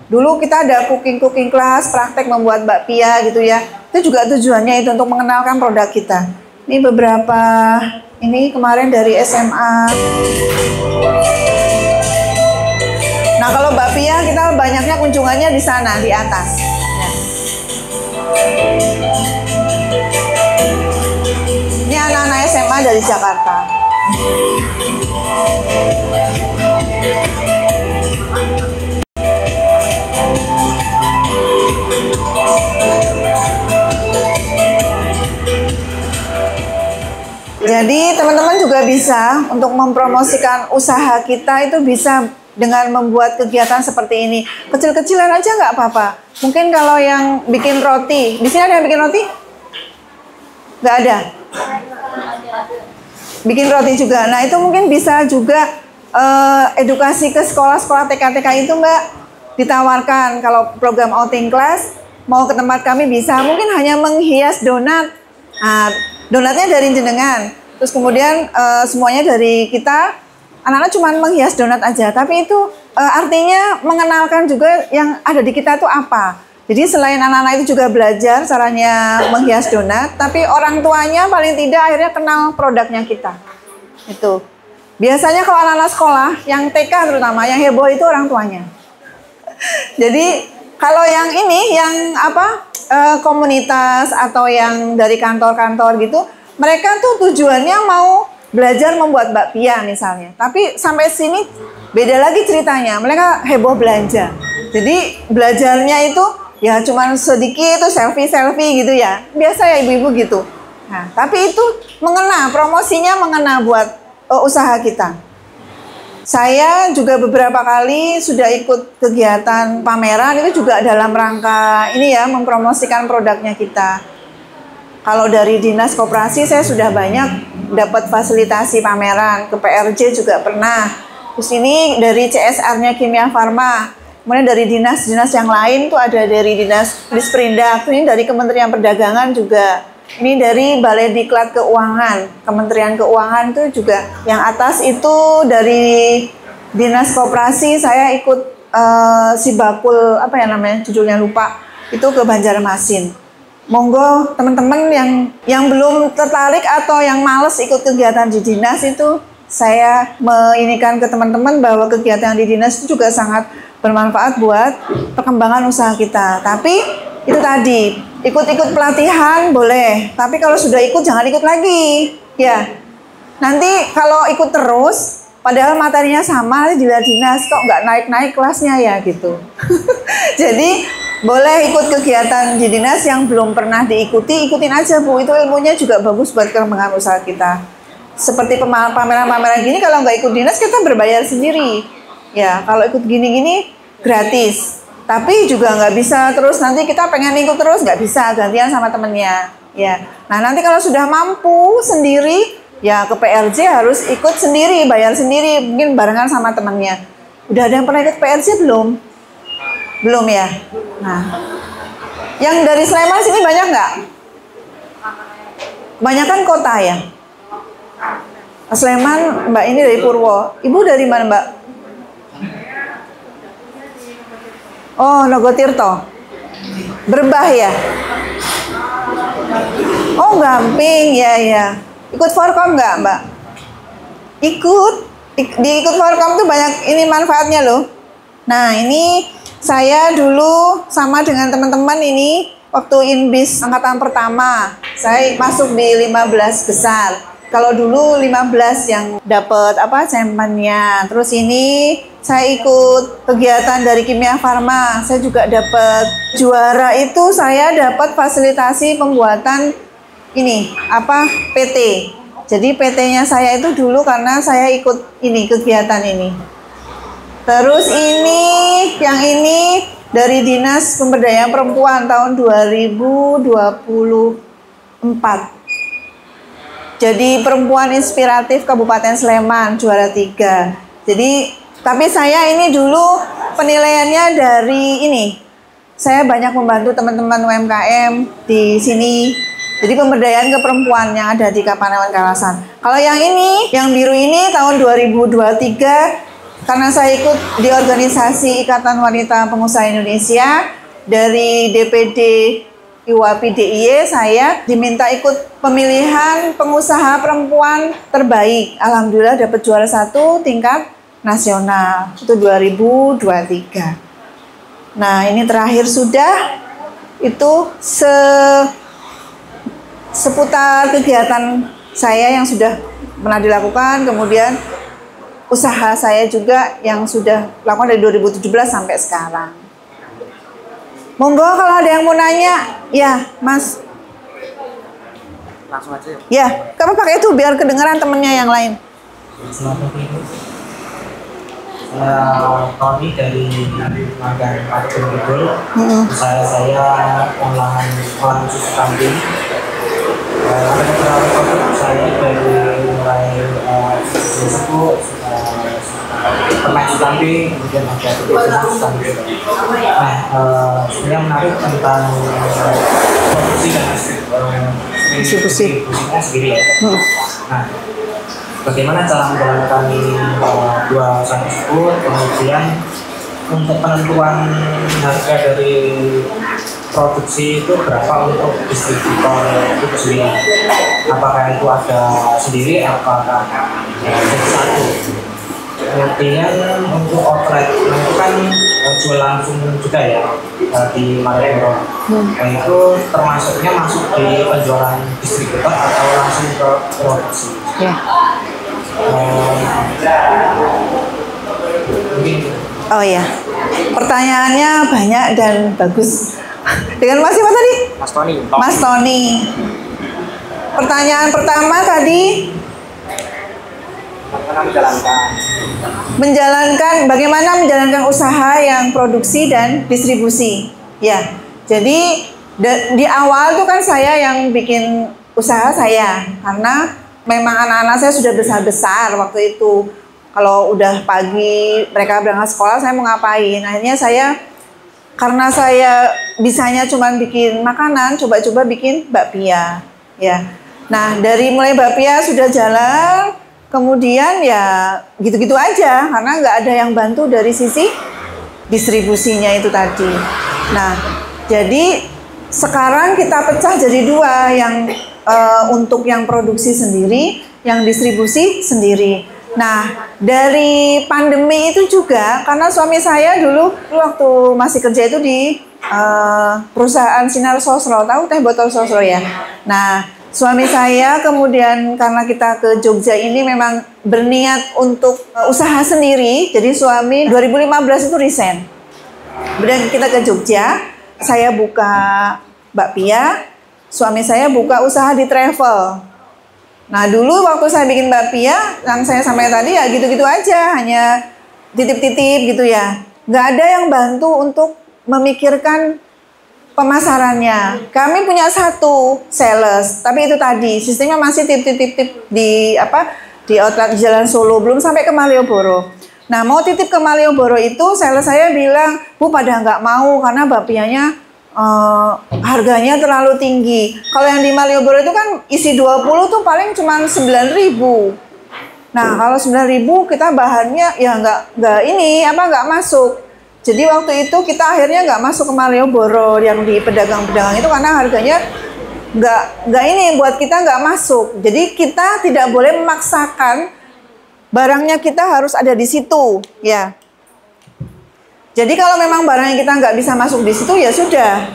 Dulu kita ada cooking class, praktek membuat bakpia gitu ya. Itu juga tujuannya itu untuk mengenalkan produk kita. Ini beberapa, ini kemarin dari SMA. Nah kalau bakpia kita banyaknya kunjungannya di sana, di atas. Ya. Ini anak-anak SMA dari Jakarta. Jadi teman-teman juga bisa untuk mempromosikan usaha kita itu bisa dengan membuat kegiatan seperti ini. Kecil-kecilan aja nggak apa-apa. Mungkin kalau yang bikin roti, di sini ada yang bikin roti? Nggak ada. Bikin roti juga. Nah itu mungkin bisa juga edukasi ke sekolah-sekolah TK-TK itu Mbak, ditawarkan. Kalau program outing class mau ke tempat kami bisa. Mungkin hanya menghias donat. Nah, donatnya dari jenengan, terus kemudian semuanya dari kita. Anak-anak cuma menghias donat aja, tapi itu artinya mengenalkan juga yang ada di kita itu apa. Jadi selain anak-anak itu juga belajar caranya menghias donat, tapi orang tuanya paling tidak akhirnya kenal produknya kita. Itu biasanya kalau anak-anak sekolah, yang TK terutama, yang heboh itu orang tuanya. Jadi kalau yang ini, yang apa, komunitas atau yang dari kantor-kantor gitu, mereka tuh tujuannya mau belajar membuat bakpia misalnya. Tapi sampai sini beda lagi ceritanya. Mereka heboh belanja. Jadi belajarnya itu ya cuman sedikit tuh selfie gitu ya. Biasa ya ibu-ibu gitu. Nah, tapi itu mengena, promosinya mengena buat usaha kita. Saya juga beberapa kali sudah ikut kegiatan pameran, itu juga dalam rangka ini ya, mempromosikan produknya kita. Kalau dari Dinas Koperasi saya sudah banyak dapat fasilitasi pameran, ke PRJ juga pernah. Terus ini dari CSR-nya Kimia Farma. Kemudian dari dinas-dinas yang lain tuh ada dari Dinas Disperindak, ini dari Kementerian Perdagangan juga. Ini dari Balai Diklat Keuangan, Kementerian Keuangan itu juga. Yang atas itu dari Dinas Koperasi, saya ikut Sibakul, apa ya namanya, judulnya lupa, itu ke Banjarmasin. Monggo teman-teman yang belum tertarik atau yang males ikut kegiatan di dinas itu, saya menginikan ke teman-teman bahwa kegiatan di dinas itu juga sangat bermanfaat buat perkembangan usaha kita. Tapi itu tadi, ikut-ikut pelatihan boleh, tapi kalau sudah ikut jangan ikut lagi, ya. Nanti kalau ikut terus, padahal materinya sama, di dinas kok nggak naik-naik kelasnya ya gitu. Jadi boleh ikut kegiatan di dinas yang belum pernah diikuti, ikutin aja Bu, itu ilmunya juga bagus buat perkembangan usaha kita. Seperti pameran-pameran gini, kalau nggak ikut dinas kita berbayar sendiri. Ya, kalau ikut gini-gini gratis. Tapi juga nggak bisa terus nanti kita pengen ikut terus, nggak bisa, gantian sama temennya. Ya, nah nanti kalau sudah mampu sendiri, ya ke PRJ harus ikut sendiri, bayar sendiri, mungkin barengan sama temennya. Udah ada yang pernah ikut PRJ belum? Belum ya? Nah, yang dari Sleman sini banyak nggak? Kebanyakan kota ya? Sleman, Mbak ini dari Purwo. Ibu dari mana Mbak? Oh, Nogotirto. Berbah ya? Oh, Gamping, ya. Ikut Forkom nggak, Mbak? Ikut. Di ikut Forkom tuh banyak ini manfaatnya loh. Nah, ini saya dulu sama dengan teman-teman ini waktu Inbis angkatan pertama. Saya masuk di 15 besar. Kalau dulu 15 yang dapat champion-nya. Terus ini saya ikut kegiatan dari Kimia Farma. Saya juga dapat juara, itu saya dapat fasilitasi pembuatan ini PT. Jadi PT-nya saya itu dulu karena saya ikut ini kegiatan ini. Terus yang ini dari Dinas Pemberdayaan Perempuan tahun 2024. Jadi perempuan inspiratif Kabupaten Sleman, juara 3. Jadi, tapi saya ini dulu penilaiannya dari ini. Saya banyak membantu teman-teman UMKM di sini. Jadi pemberdayaan ke perempuan yang ada di Kapanewon Kalasan. Kalau yang ini, yang biru ini tahun 2023, karena saya ikut di organisasi Ikatan Wanita Pengusaha Indonesia, dari DPD IWAPI DIY, saya diminta ikut pemilihan pengusaha perempuan terbaik. Alhamdulillah dapat juara 1 tingkat nasional, itu 2023. Nah, ini terakhir sudah, itu seputar kegiatan saya yang sudah pernah dilakukan, kemudian usaha saya juga yang sudah lakukan dari 2017 sampai sekarang. Monggo kalau ada yang mau nanya, ya Mas. Langsung aja. Ya, kamu pakai itu biar kedengeran temennya yang lain. Selamat pagi. Saya Tony dari Magang Aceh Kidul. Saya olahan susu kambing. Ada beberapa produk saya dari mulai susu permen kambing, kemudian ada susu kambing. Nah, yang menarik tentang produksi dan distribusinya sendiri ya. Nah, bagaimana cara menjalankan dua usaha tersebut, kemudian untuk penentuan harga dari produksi itu berapa untuk distributor itu sendiri? Apakah itu ada sendiri, apakah jadi satu? Kemudian untuk outlet itu kan jual langsung juga ya di Malioboro. Nah, itu termasuknya masuk di penjualan distributor atau langsung ke produksi. Ya. Oh ya, pertanyaannya banyak dan bagus. Dengan Mas siapa tadi? Mas Tony. Mas Tony. Pertanyaan pertama tadi bagaimana menjalankan usaha yang produksi dan distribusi. Ya, jadi di awal tuh kan saya yang bikin usaha saya, karena memang anak-anak saya sudah besar-besar waktu itu. Kalau udah pagi mereka berangkat sekolah, saya mau ngapain? Akhirnya karena saya bisanya cuma bikin makanan, coba-coba bikin bakpia. Ya, nah dari mulai bakpia sudah jalan, kemudian ya gitu-gitu aja, karena nggak ada yang bantu dari sisi distribusinya itu tadi. Nah, jadi sekarang kita pecah jadi dua, yang untuk yang produksi sendiri, yang distribusi sendiri. Nah, dari pandemi itu juga, karena suami saya dulu waktu masih kerja itu di perusahaan Sinar Sosro, tahu teh botol Sosro ya. Nah, suami saya kemudian karena kita ke Jogja ini memang berniat untuk usaha sendiri, jadi suami 2015 itu resign. Kemudian kita ke Jogja, saya buka bakpia, suami saya buka usaha di travel. Nah dulu waktu saya bikin bakpia, yang saya sampaikan tadi ya gitu-gitu aja, hanya titip-titip gitu ya. Nggak ada yang bantu untuk memikirkan pemasarannya. Kami punya satu sales, tapi itu tadi sistemnya masih titip-titip di outlet Jalan Solo, belum sampai ke Malioboro. Nah mau titip ke Malioboro itu sales saya bilang, Bu pada nggak mau karena bakpianya harganya terlalu tinggi. Kalau yang di Malioboro itu kan isi 20 tuh paling cuma 9.000. Nah kalau 9.000 kita bahannya ya nggak masuk. Jadi waktu itu kita akhirnya nggak masuk ke Malioboro yang di pedagang-pedagang itu karena harganya nggak buat kita nggak masuk. Jadi kita tidak boleh memaksakan barangnya kita harus ada di situ ya. Jadi kalau memang barangnya kita nggak bisa masuk di situ ya sudah.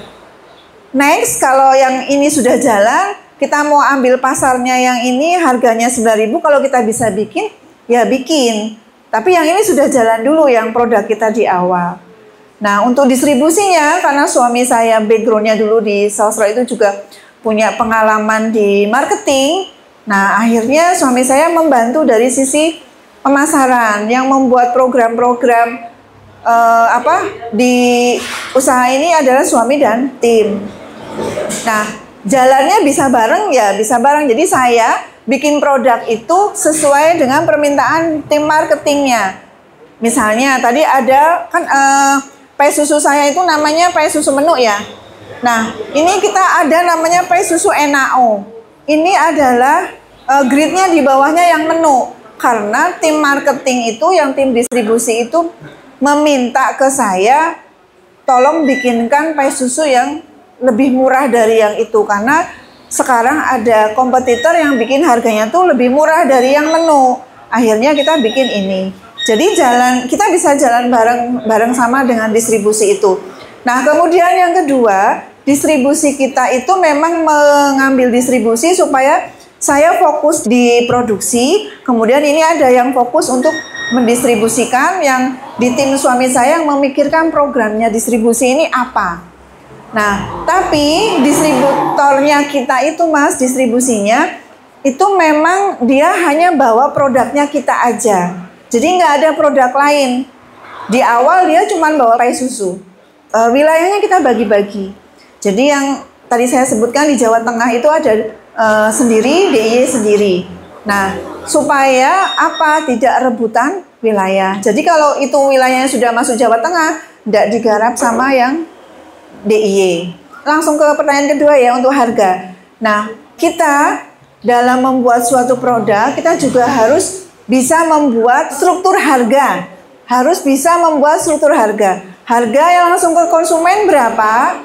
Next kalau yang ini sudah jalan, kita mau ambil pasarnya yang ini harganya 9.000, kalau kita bisa bikin ya bikin. Tapi yang ini sudah jalan dulu yang produk kita di awal. Nah untuk distribusinya, karena suami saya backgroundnya dulu di Sosro itu juga punya pengalaman di marketing. Nah akhirnya suami saya membantu dari sisi pemasaran, yang membuat program-program di usaha ini adalah suami dan tim. Nah, jalannya bisa bareng ya, bisa bareng. Jadi saya bikin produk itu sesuai dengan permintaan tim marketingnya. Misalnya tadi ada kan pai susu saya itu namanya pai susu menu ya. Nah, ini kita ada namanya pai susu NAO. Ini adalah gridnya di bawahnya yang menu. Karena tim marketing itu, yang tim distribusi itu meminta ke saya, tolong bikinkan pai susu yang lebih murah dari yang itu. Karena sekarang ada kompetitor yang bikin harganya tuh lebih murah dari yang menu. Akhirnya kita bikin ini. Jadi kita bisa jalan bareng sama dengan distribusi itu. Nah kemudian yang kedua, distribusi kita itu memang mengambil distribusi supaya saya fokus di produksi. Kemudian ini ada yang fokus untuk mendistribusikan, yang di tim suami saya yang memikirkan programnya distribusi ini apa. Nah, tapi distributornya kita itu Mas, distribusinya itu memang dia hanya bawa produknya kita aja. Jadi nggak ada produk lain. Di awal dia cuma bawa pai susu. Wilayahnya kita bagi-bagi. Jadi yang tadi saya sebutkan di Jawa Tengah itu ada sendiri, DIY sendiri. Nah, supaya tidak rebutan wilayah. Jadi kalau itu wilayahnya sudah masuk Jawa Tengah, tidak digarap sama yang DIY. Langsung ke pertanyaan kedua ya, untuk harga. Nah, kita dalam membuat suatu produk, kita juga harus bisa membuat struktur harga. Harus bisa membuat struktur harga. Harga yang langsung ke konsumen berapa?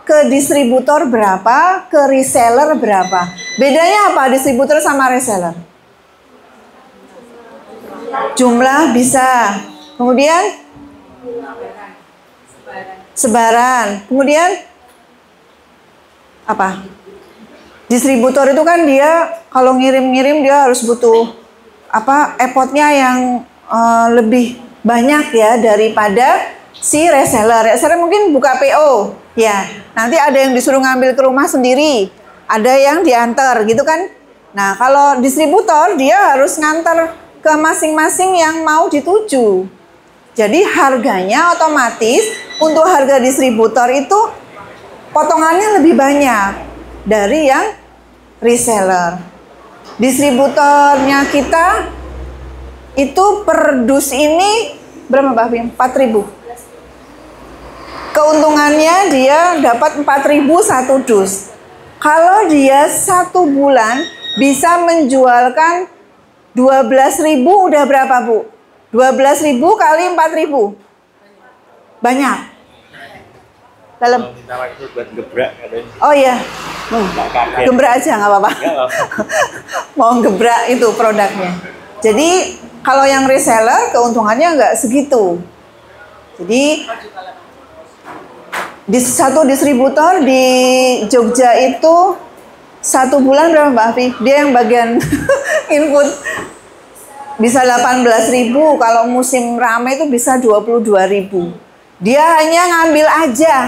Ke distributor berapa, ke reseller berapa. Bedanya apa distributor sama reseller? Jumlah bisa. Kemudian sebaran. Kemudian apa? Distributor itu kan dia kalau ngirim-ngirim dia harus butuh effortnya yang lebih banyak ya daripada si reseller. Reseller mungkin buka PO, ya. Nanti ada yang disuruh ngambil ke rumah sendiri, ada yang diantar gitu kan. Nah, kalau distributor dia harus ngantar ke masing-masing yang mau dituju. Jadi harganya otomatis untuk harga distributor itu potongannya lebih banyak dari yang reseller. Distributornya kita itu per dus ini berapa Mbak Bim? 4.000. Keuntungannya dia dapat 4.000 satu dus. Kalau dia 1 bulan bisa menjualkan 12.000 udah berapa Bu? 12.000 kali 4.000. Banyak. Dalam. Itu buat gebrak katanya. Oh iya. Gebrak aja nggak apa-apa. Mau gebrak itu produknya. Jadi kalau yang reseller keuntungannya nggak segitu. Jadi di satu distributor di Jogja itu 1 bulan berapa Mbak Afi? Dia yang bagian input bisa 18.000, kalau musim ramai itu bisa 22.000. Dia hanya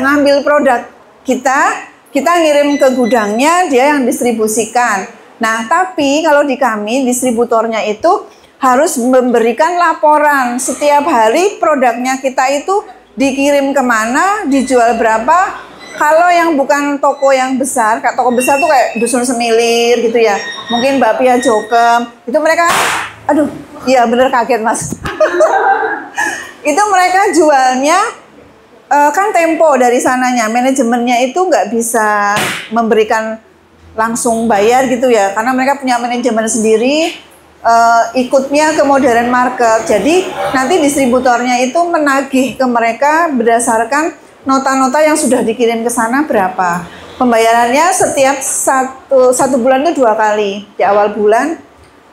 ngambil produk kita ngirim ke gudangnya, dia yang distribusikan. Nah, tapi kalau di kami distributornya itu harus memberikan laporan setiap hari produknya kita itu dikirim kemana, dijual berapa. Kalau yang bukan toko yang besar, kayak toko besar tuh kayak Dusun Semilir gitu ya, mungkin Bapia Jokem, itu mereka, aduh, iya bener kaget Mas. Itu mereka jualnya kan tempo dari sananya, manajemennya itu nggak bisa memberikan langsung bayar gitu ya, karena mereka punya manajemen sendiri, ikutnya ke modern market. Jadi nanti distributornya itu menagih ke mereka berdasarkan nota-nota yang sudah dikirim ke sana berapa. Pembayarannya setiap satu bulan itu 2 kali, di awal bulan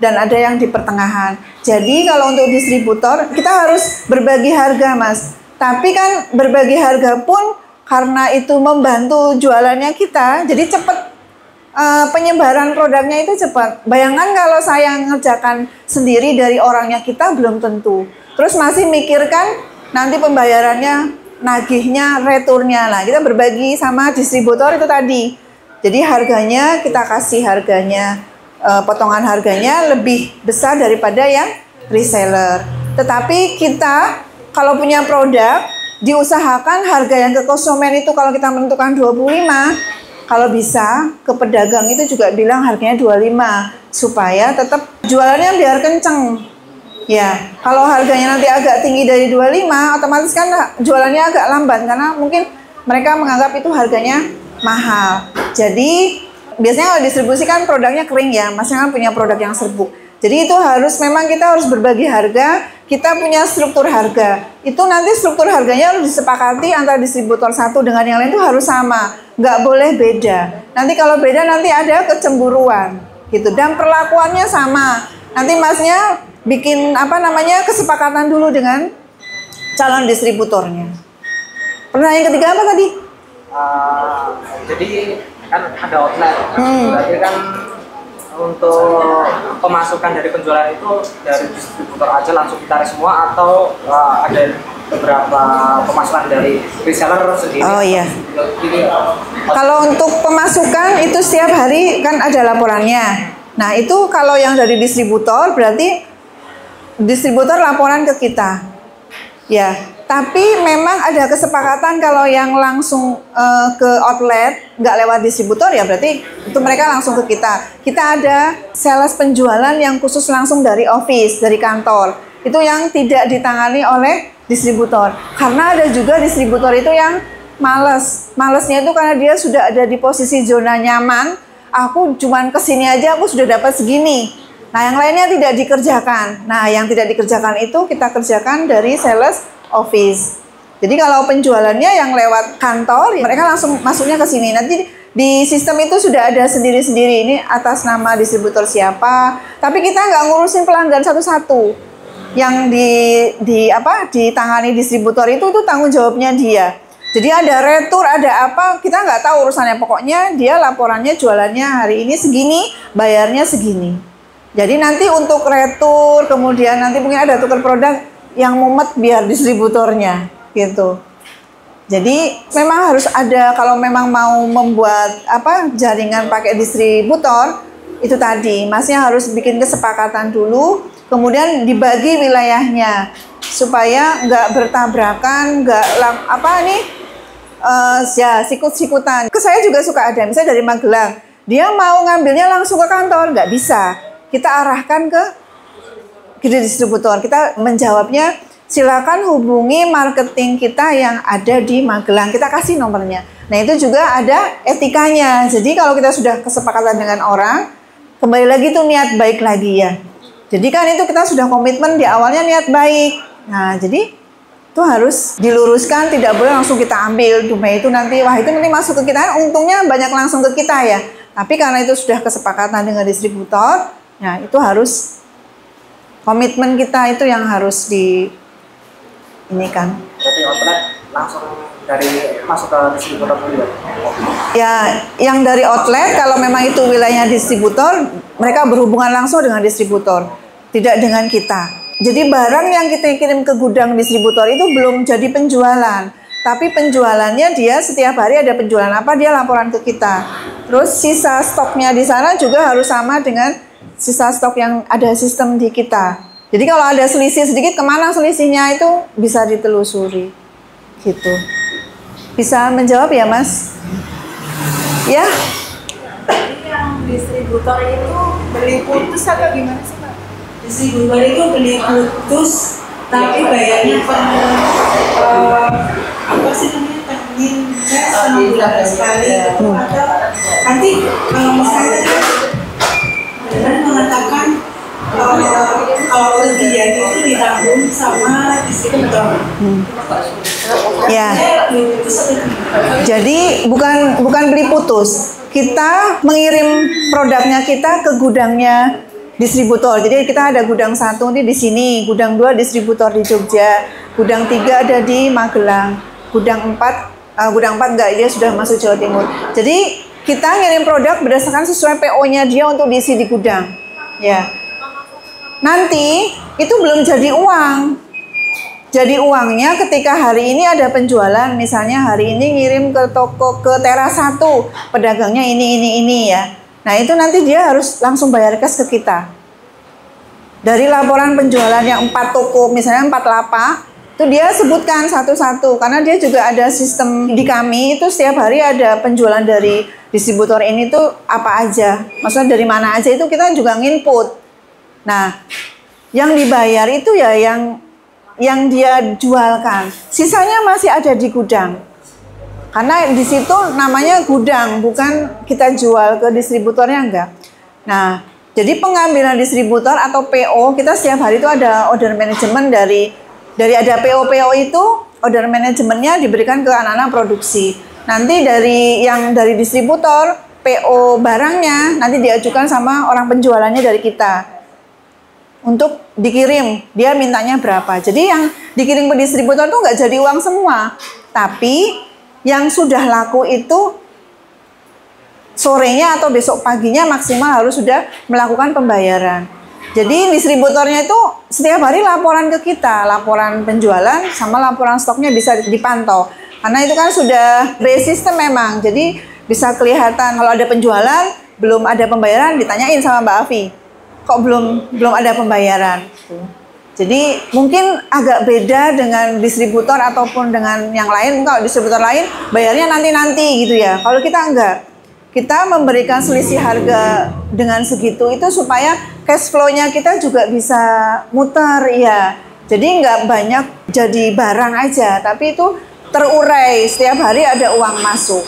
dan ada yang di pertengahan. Jadi kalau untuk distributor kita harus berbagi harga Mas. Tapi kan berbagi harga pun karena itu membantu jualannya kita, jadi cepat penyebaran produknya itu cepat. Bayangkan kalau saya ngerjakan sendiri dari orangnya kita belum tentu. Terus masih mikirkan nanti pembayarannya, nagihnya, returnnya. Nah, kita berbagi sama distributor itu tadi. Jadi harganya kita kasih harganya, potongan harganya lebih besar daripada yang reseller. Tetapi kita kalau punya produk, diusahakan harga yang ke konsumen itu kalau kita menentukan 25, kalau bisa ke pedagang itu juga bilang harganya 25 supaya tetap jualannya biar kenceng. Ya, kalau harganya nanti agak tinggi dari 25, otomatis kan jualannya agak lambat karena mungkin mereka menganggap itu harganya mahal. Jadi biasanya kalau distribusi kan produknya kering ya, masnya kan punya produk yang serbuk. Jadi itu memang kita harus berbagi harga, kita punya struktur harga. Itu nanti struktur harganya harus disepakati antara distributor satu dengan yang lain itu harus sama, nggak boleh beda. Nanti kalau beda nanti ada kecemburuan gitu, dan perlakuannya sama. Nanti masnya bikin kesepakatan dulu dengan calon distributornya. Pertanyaan ketiga apa tadi? Jadi kan ada outlet, berarti kan untuk pemasukan dari penjualan itu dari distributor aja langsung ditarik semua atau ada beberapa pemasukan dari reseller sendiri? Oh iya. Kalau untuk pemasukan itu setiap hari kan ada laporannya. Nah itu kalau yang dari distributor berarti distributor laporan ke kita. Ya, tapi memang ada kesepakatan kalau yang langsung ke outlet nggak lewat distributor ya berarti itu mereka langsung ke kita. Kita ada sales penjualan yang khusus langsung dari office, dari kantor. Itu yang tidak ditangani oleh distributor. Karena ada juga distributor itu yang males. Malesnya itu karena dia sudah ada di posisi zona nyaman. Aku cuman kesini aja aku sudah dapat segini. Nah yang lainnya tidak dikerjakan. Nah yang tidak dikerjakan itu kita kerjakan dari sales office. Jadi kalau penjualannya yang lewat kantor, mereka langsung masuknya ke sini. Nanti di sistem itu sudah ada sendiri-sendiri. Ini atas nama distributor siapa. Tapi kita nggak ngurusin pelanggan satu-satu. Yang ditangani distributor itu tanggung jawabnya dia. Jadi ada retur, ada apa, kita nggak tahu urusannya. Pokoknya dia laporannya jualannya hari ini segini, bayarnya segini. Jadi nanti untuk retur, kemudian nanti mungkin ada tukar produk yang mumet biar distributornya gitu. Jadi memang harus ada, kalau memang mau membuat jaringan pakai distributor, itu tadi masnya harus bikin kesepakatan dulu, kemudian dibagi wilayahnya supaya nggak bertabrakan, nggak ya sikut-sikutan. Saya juga suka ada, misalnya dari Magelang, dia mau ngambilnya langsung ke kantor, nggak bisa. Kita arahkan ke distributor. Kita menjawabnya, silakan hubungi marketing kita yang ada di Magelang. Kita kasih nomornya. Nah itu juga ada etikanya. Jadi kalau kita sudah kesepakatan dengan orang, kembali lagi tuh niat baik lagi ya. Jadi kan itu kita sudah komitmen di awalnya niat baik. Nah jadi itu harus diluruskan, tidak boleh langsung kita ambil dumai itu nanti, wah itu nanti masuk ke kita, untungnya banyak langsung ke kita ya. Tapi karena itu sudah kesepakatan dengan distributor, ya itu harus komitmen kita itu yang harus di ini kan. Berarti outlet langsung dari masuk ke distributor dulu. Ya, yang dari outlet kalau memang itu wilayahnya distributor, mereka berhubungan langsung dengan distributor, tidak dengan kita. Jadi barang yang kita kirim ke gudang distributor itu belum jadi penjualan. Tapi penjualannya dia setiap hari ada penjualan apa, dia laporan ke kita. Terus sisa stoknya di sana juga harus sama dengan sisa stok yang ada sistem di kita. Jadi kalau ada selisih sedikit, kemana selisihnya itu bisa ditelusuri. Gitu. Bisa menjawab ya Mas? Ya? Jadi yang distributor itu beli putus atau gimana sih Pak? Distributor itu beli putus tapi bayarnya apa sih namanya termin setengah bulan sekali atau nanti kalau misalnya benar mengatakan kalau kerugian itu ditanggung sama distributor. Ya. Jadi bukan beli putus. Kita mengirim produknya kita ke gudangnya distributor. Jadi kita ada gudang 1 di sini, gudang 2 distributor di Jogja, gudang 3 ada di Magelang, gudang 4 enggak, dia sudah masuk Jawa Timur. Jadi kita ngirim produk berdasarkan sesuai PO-nya dia untuk diisi di gudang. Ya. Nanti itu belum jadi uang. Jadi uangnya ketika hari ini ada penjualan, misalnya hari ini ngirim ke toko, ke teras 1, pedagangnya ini ya. Nah itu nanti dia harus langsung bayar cash ke kita. Dari laporan penjualan yang 4 toko, misalnya 4 lapak, itu dia sebutkan satu-satu. Karena dia juga ada sistem di kami, itu setiap hari ada penjualan dari distributor ini tuh apa aja. Maksudnya dari mana aja itu kita juga nginput. Nah, yang dibayar itu ya yang dia jualkan. Sisanya masih ada di gudang. Karena di situ namanya gudang, bukan kita jual ke distributornya enggak. Nah, jadi pengambilan distributor atau PO, kita setiap hari itu ada order manajemen dari ada PO itu, order manajemennya diberikan ke anak-anak produksi. Nanti dari distributor, PO barangnya nanti diajukan sama orang penjualannya dari kita. Untuk dikirim, dia mintanya berapa. Jadi yang dikirim ke distributor itu nggak jadi uang semua. Tapi yang sudah laku itu sorenya atau besok paginya maksimal harus sudah melakukan pembayaran. Jadi distributornya itu setiap hari laporan ke kita, laporan penjualan sama laporan stoknya bisa dipantau. Karena itu kan sudah base system memang, jadi bisa kelihatan kalau ada penjualan, belum ada pembayaran, ditanyain sama Mbak Afi, kok belum ada pembayaran. Jadi mungkin agak beda dengan distributor ataupun dengan yang lain. Kalau distributor lain bayarnya nanti-nanti gitu ya. Kalau kita enggak, kita memberikan selisih harga dengan segitu itu supaya cash flow-nya kita juga bisa muter ya. Jadi enggak banyak jadi barang aja, tapi itu terurai setiap hari ada uang masuk.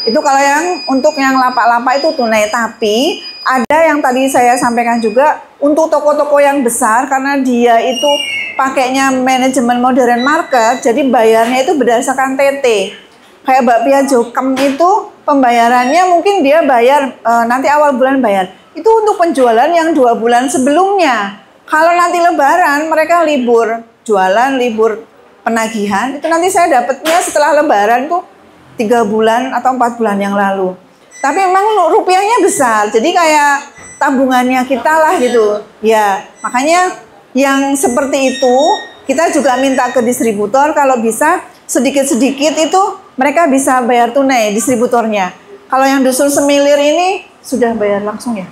Itu kalau yang untuk yang lapak-lapak itu tunai, tapi ada yang tadi saya sampaikan juga untuk toko-toko yang besar karena dia itu pakainya manajemen modern market, jadi bayarnya itu berdasarkan TT. Kayak bakpia Jokem itu pembayarannya mungkin dia bayar nanti awal bulan bayar. Itu untuk penjualan yang 2 bulan sebelumnya. Kalau nanti Lebaran mereka libur jualan, libur penagihan, itu nanti saya dapatnya setelah Lebaran tuh 3 bulan atau 4 bulan yang lalu. Tapi memang rupiahnya besar, jadi kayak tabungannya kita lah gitu. Ya, makanya yang seperti itu kita juga minta ke distributor kalau bisa sedikit-sedikit itu mereka bisa bayar tunai distributornya. Kalau yang Dusun Semilir ini sudah bayar langsung ya.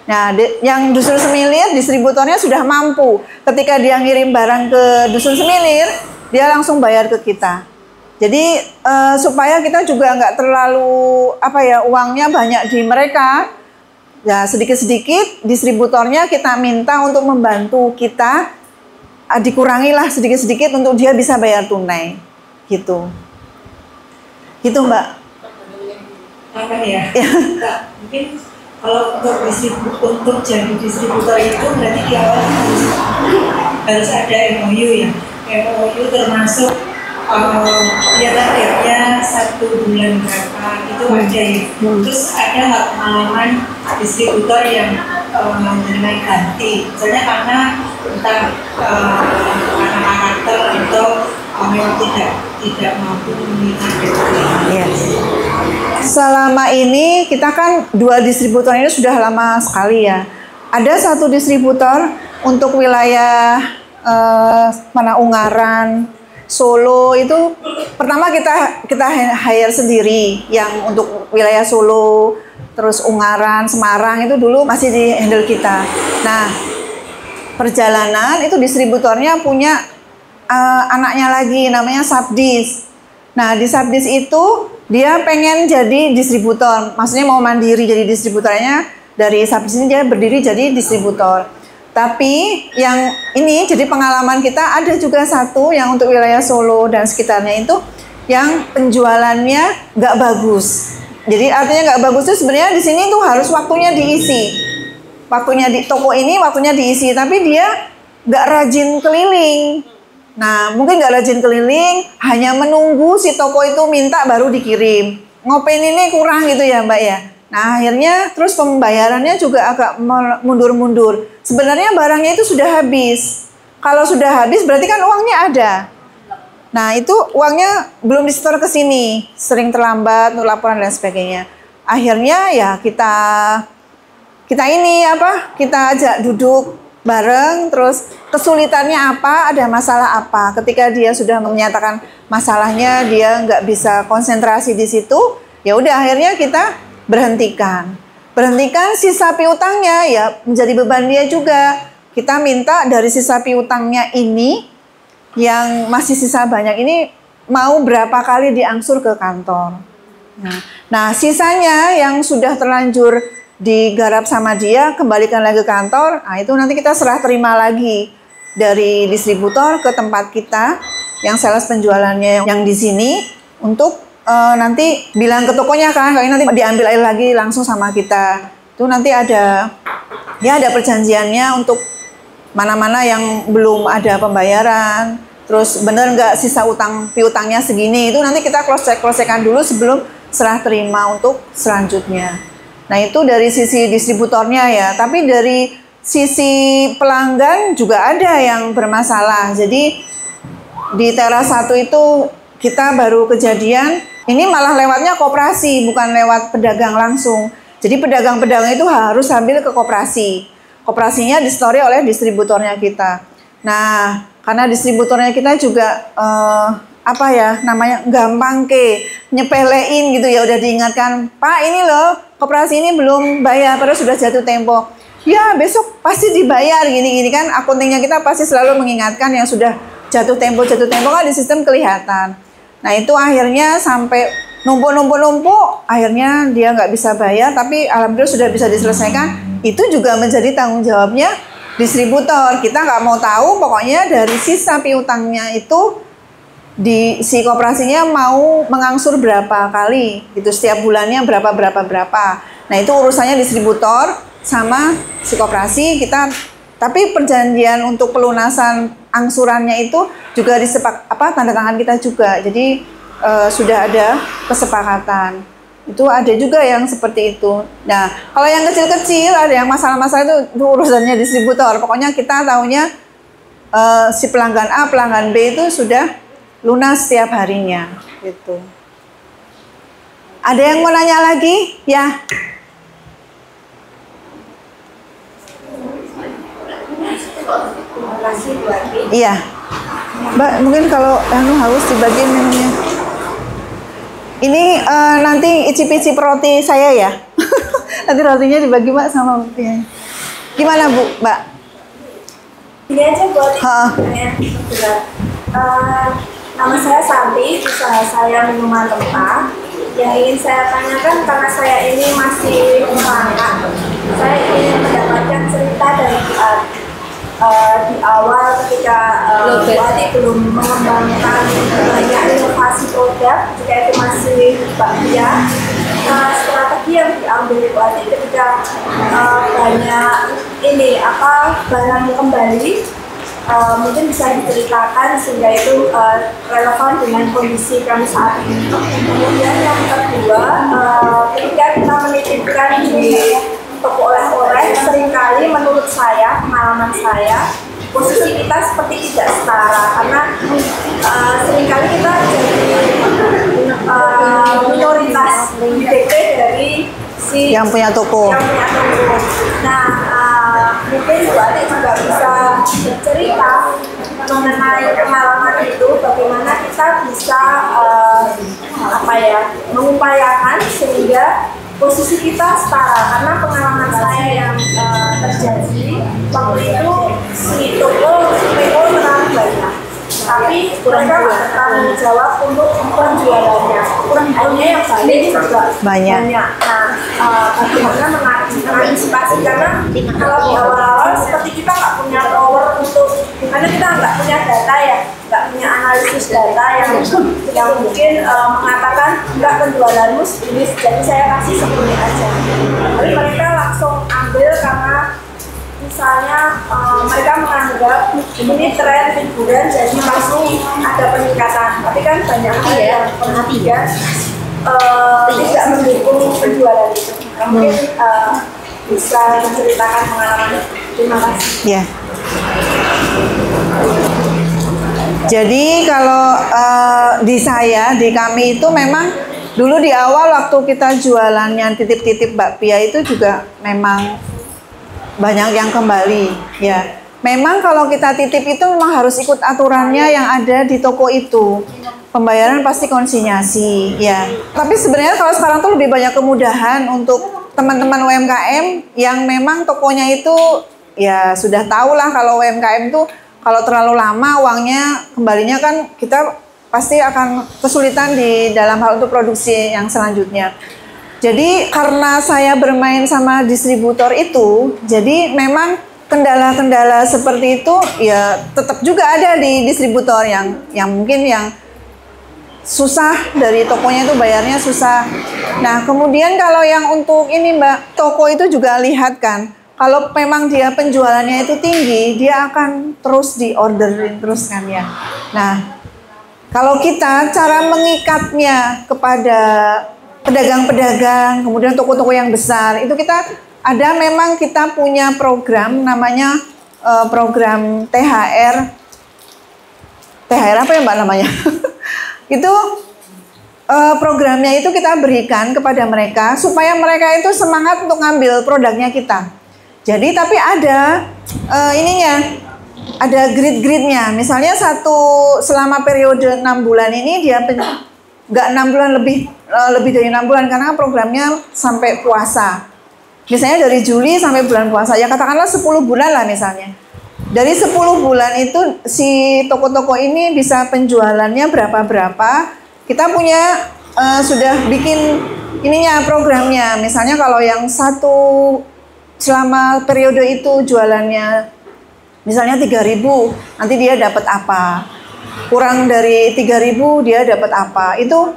Nah, yang Dusun Semilir distributornya sudah mampu. Ketika dia ngirim barang ke Dusun Semilir, dia langsung bayar ke kita. Jadi supaya kita juga nggak terlalu uangnya banyak di mereka. Ya sedikit-sedikit distributornya kita minta untuk membantu kita, dikurangilah sedikit-sedikit untuk dia bisa bayar tunai. Gitu Mbak. Apa ya? Mungkin kalau untuk jadi distributor itu berarti di awal harus ada MOU ya. MOU termasuk ya targetnya 1 bulan berapa itu aja ya. Terus ada hak pengalaman distributor yang mengenai ganti. Misalnya karena entah karena karakter atau memang tidak mampu memenuhi. Yes. Selama ini kita kan 2 distributor ini sudah lama sekali ya. Ada 1 distributor untuk wilayah Ungaran, Solo itu pertama kita hire sendiri yang untuk wilayah Solo, terus Ungaran, Semarang itu dulu masih di handle kita. Nah, perjalanan itu distributornya punya anaknya lagi namanya Sabdis. Nah, di Sabdis itu dia pengen jadi distributor, maksudnya mau mandiri jadi distributornya. Dari Sabdis ini dia berdiri jadi distributor. Tapi yang ini jadi pengalaman kita ada juga 1 yang untuk wilayah Solo dan sekitarnya itu yang penjualannya nggak bagus. Jadi artinya nggak bagus itu sebenarnya di sini tuh harus waktunya diisi. Waktunya di toko ini waktunya diisi, tapi dia nggak rajin keliling. Nah mungkin nggak rajin keliling, hanya menunggu si toko itu minta baru dikirim. Ngopen ini kurang gitu ya Mbak ya. Nah akhirnya terus pembayarannya juga agak mundur-mundur. Sebenarnya barangnya itu sudah habis. Kalau sudah habis berarti kan uangnya ada. Nah itu uangnya belum disetor ke sini, sering terlambat untuk laporan dan sebagainya. Akhirnya ya kita ajak duduk bareng, terus kesulitannya apa, ada masalah apa. Ketika dia sudah menyatakan masalahnya, dia nggak bisa konsentrasi di situ, ya udah akhirnya kita berhentikan sisa piutangnya ya menjadi beban dia juga. Kita minta dari sisa piutangnya ini yang masih sisa banyak ini mau berapa kali diangsur ke kantor. Nah sisanya yang sudah terlanjur digarap sama dia kembalikan lagi ke kantor. Nah itu nanti kita serah terima lagi dari distributor ke tempat kita yang sales penjualannya yang di sini untuk nanti bilang ke tokonya kan, kalau nanti diambil lagi langsung sama kita. Itu nanti ada perjanjiannya untuk mana-mana yang belum ada pembayaran. Terus bener nggak sisa piutangnya segini, itu nanti kita cross-check-kan dulu sebelum serah terima untuk selanjutnya. Nah itu dari sisi distributornya ya, tapi dari sisi pelanggan juga ada yang bermasalah. Jadi di teras 1 itu kita baru kejadian, ini malah lewatnya koperasi, bukan lewat pedagang langsung. Jadi pedagang-pedagang itu harus ambil ke koperasi. Koperasinya disetori oleh distributornya kita. Nah, karena distributornya kita juga gampang nyepelein gitu ya, udah diingatkan, Pak ini loh koperasi ini belum bayar, padahal sudah jatuh tempo. Ya besok pasti dibayar gini-gini kan, akuntingnya kita pasti selalu mengingatkan yang sudah jatuh tempo kan di sistem kelihatan. Nah itu akhirnya sampai numpuk, akhirnya dia nggak bisa bayar, tapi alhamdulillah sudah bisa diselesaikan. Itu juga menjadi tanggung jawabnya distributor. Kita nggak mau tahu, pokoknya dari sisa piutangnya itu si koperasinya mau mengangsur berapa kali, gitu setiap bulannya berapa. Nah itu urusannya distributor sama si koperasi kita. Tapi perjanjian untuk pelunasan angsurannya itu juga tanda tangan kita juga. Jadi sudah ada kesepakatan. Itu ada juga yang seperti itu. Nah, kalau yang kecil-kecil ada yang masalah-masalah itu urusannya distributor. Pokoknya kita tahunya si pelanggan A, pelanggan B itu sudah lunas setiap harinya gitu. Ada yang mau nanya lagi? Ya. Iya. Mbak, mungkin kalau haus dibagiin minumnya. Ini nanti icip-icip roti saya ya. Nanti rotinya dibagi Mbak sama ya. Gimana Bu, Mbak? Ini aja buat nama saya Santi, usaha saya minuman rempah. Yang ingin saya tanyakan karena saya ini masih merangkak, saya ingin mendapatkan cerita dari di awal ketika Buati belum mengembangkan banyak inovasi produk, jika itu masih bakpia. Strategi yang diambil Buati ketika banyak barang kembali, mungkin bisa diceritakan sehingga itu relevan dengan kondisi kami saat ini. Kemudian yang kedua, ketika kita menitipkan di toko oleh-oleh, seringkali menurut saya, pengalaman saya, posisi kita seperti tidak setara karena seringkali kita jadi minoritas DP dari si yang punya toko. Nah, mungkin Bu Ati juga bisa bercerita mengenai pengalaman itu, bagaimana kita bisa mengupayakan sehingga posisi kita setara, karena pengalaman saya yang terjadi waktu itu si toko PO terlalu banyak, tapi mereka nggak bertanggung jawab untuk penjualannya, hanya yang balik juga banyak. Nah, bagaimana mengantisipasi, karena kalau di awal-awal seperti kita nggak punya power untuk, karena kita nggak punya data ya, nggak punya analisis data yang mungkin mengatakan nggak penjualanmu segini, jadi saya kasih segini aja. Tapi mereka langsung ambil karena misalnya mereka menganggap ini tren liburan jadi pasti ada peningkatan, tapi kan banyak hal yang kemudian tidak mendukung penjualan itu. Mungkin bisa menceritakan pengalaman. Terima kasih. Ya. Jadi kalau di kami itu memang dulu di awal waktu kita jualannya titip-titip bakpia itu juga memang banyak yang kembali ya. Memang kalau kita titip itu memang harus ikut aturannya yang ada di toko itu. Pembayaran pasti konsinyasi ya. Tapi sebenarnya kalau sekarang tuh lebih banyak kemudahan untuk teman-teman UMKM yang memang tokonya itu ya sudah tahu lah kalau UMKM itu kalau terlalu lama uangnya kembalinya kan kita pasti akan kesulitan di dalam hal untuk produksi yang selanjutnya. Jadi karena saya bermain sama distributor itu, jadi memang kendala-kendala seperti itu ya tetap juga ada di distributor yang mungkin yang susah, dari tokonya itu bayarnya susah. Nah kemudian kalau yang untuk ini Mbak, toko itu juga lihat kan, kalau memang dia penjualannya itu tinggi, dia akan terus diorderin terus kan ya. Nah kalau kita cara mengikatnya kepada pedagang-pedagang, kemudian toko-toko yang besar, itu kita ada, memang kita punya program namanya program THR apa ya Mbak namanya? Itu programnya itu kita berikan kepada mereka supaya mereka itu semangat untuk ngambil produknya kita. Jadi tapi ada ada grid-gridnya. Misalnya selama periode 6 bulan ini dia nggak 6 bulan, lebih dari 6 bulan karena programnya sampai puasa. Misalnya dari Juli sampai bulan puasa, ya katakanlah 10 bulan lah misalnya. Dari 10 bulan itu si toko-toko ini bisa penjualannya berapa. Kita punya sudah bikin programnya. Misalnya kalau yang selama periode itu jualannya misalnya 3.000, nanti dia dapat apa? Kurang dari 3.000 dia dapat apa? Itu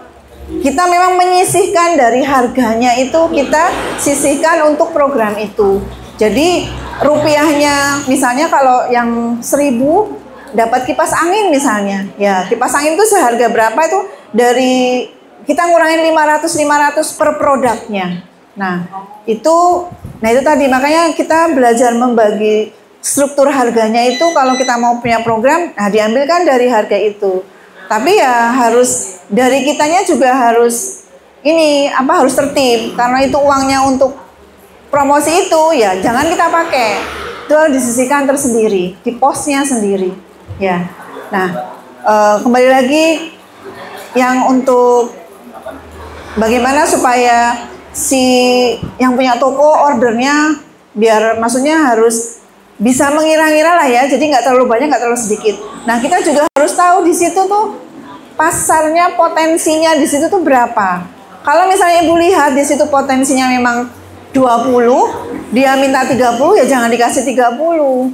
kita memang menyisihkan dari harganya, itu kita sisihkan untuk program itu. Jadi rupiahnya misalnya kalau yang 1.000 dapat kipas angin misalnya, ya kipas angin itu seharga berapa, itu dari kita ngurangin 500 per produknya. Nah itu tadi makanya kita belajar membagi struktur harganya itu. Kalau kita mau punya program, nah diambilkan dari harga itu. Tapi ya harus dari kitanya juga harus harus tertib, karena itu uangnya untuk promosi itu ya jangan kita pakai. Itu harus disisihkan tersendiri di posnya sendiri ya. Nah, kembali lagi yang untuk bagaimana supaya si yang punya toko ordernya biar maksudnya harus bisa mengira-ngira lah ya, jadi nggak terlalu banyak, nggak terlalu sedikit. Nah, kita juga harus tahu di situ tuh pasarnya, potensinya di situ tuh berapa. Kalau misalnya Ibu lihat di situ potensinya memang 20, dia minta 30, ya jangan dikasih 30.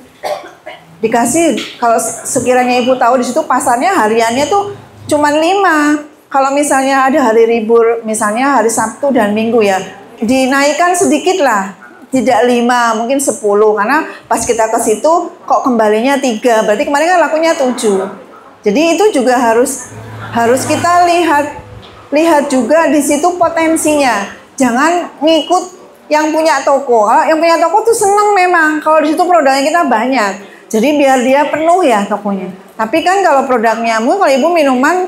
Dikasih kalau sekiranya Ibu tahu di situ pasarnya hariannya tuh cuman 5. Kalau misalnya ada hari libur, misalnya hari Sabtu dan Minggu ya, dinaikkan sedikit lah. Tidak 5, mungkin 10, karena pas kita ke situ kok kembalinya 3, berarti kemarin kan lakunya 7. Jadi itu juga harus kita lihat juga di situ potensinya. Jangan ngikut yang punya toko. Kalau yang punya toko tuh seneng memang kalau di situ produknya kita banyak. Jadi biar dia penuh ya tokonya. Tapi kan kalau produknya kalau Ibu minuman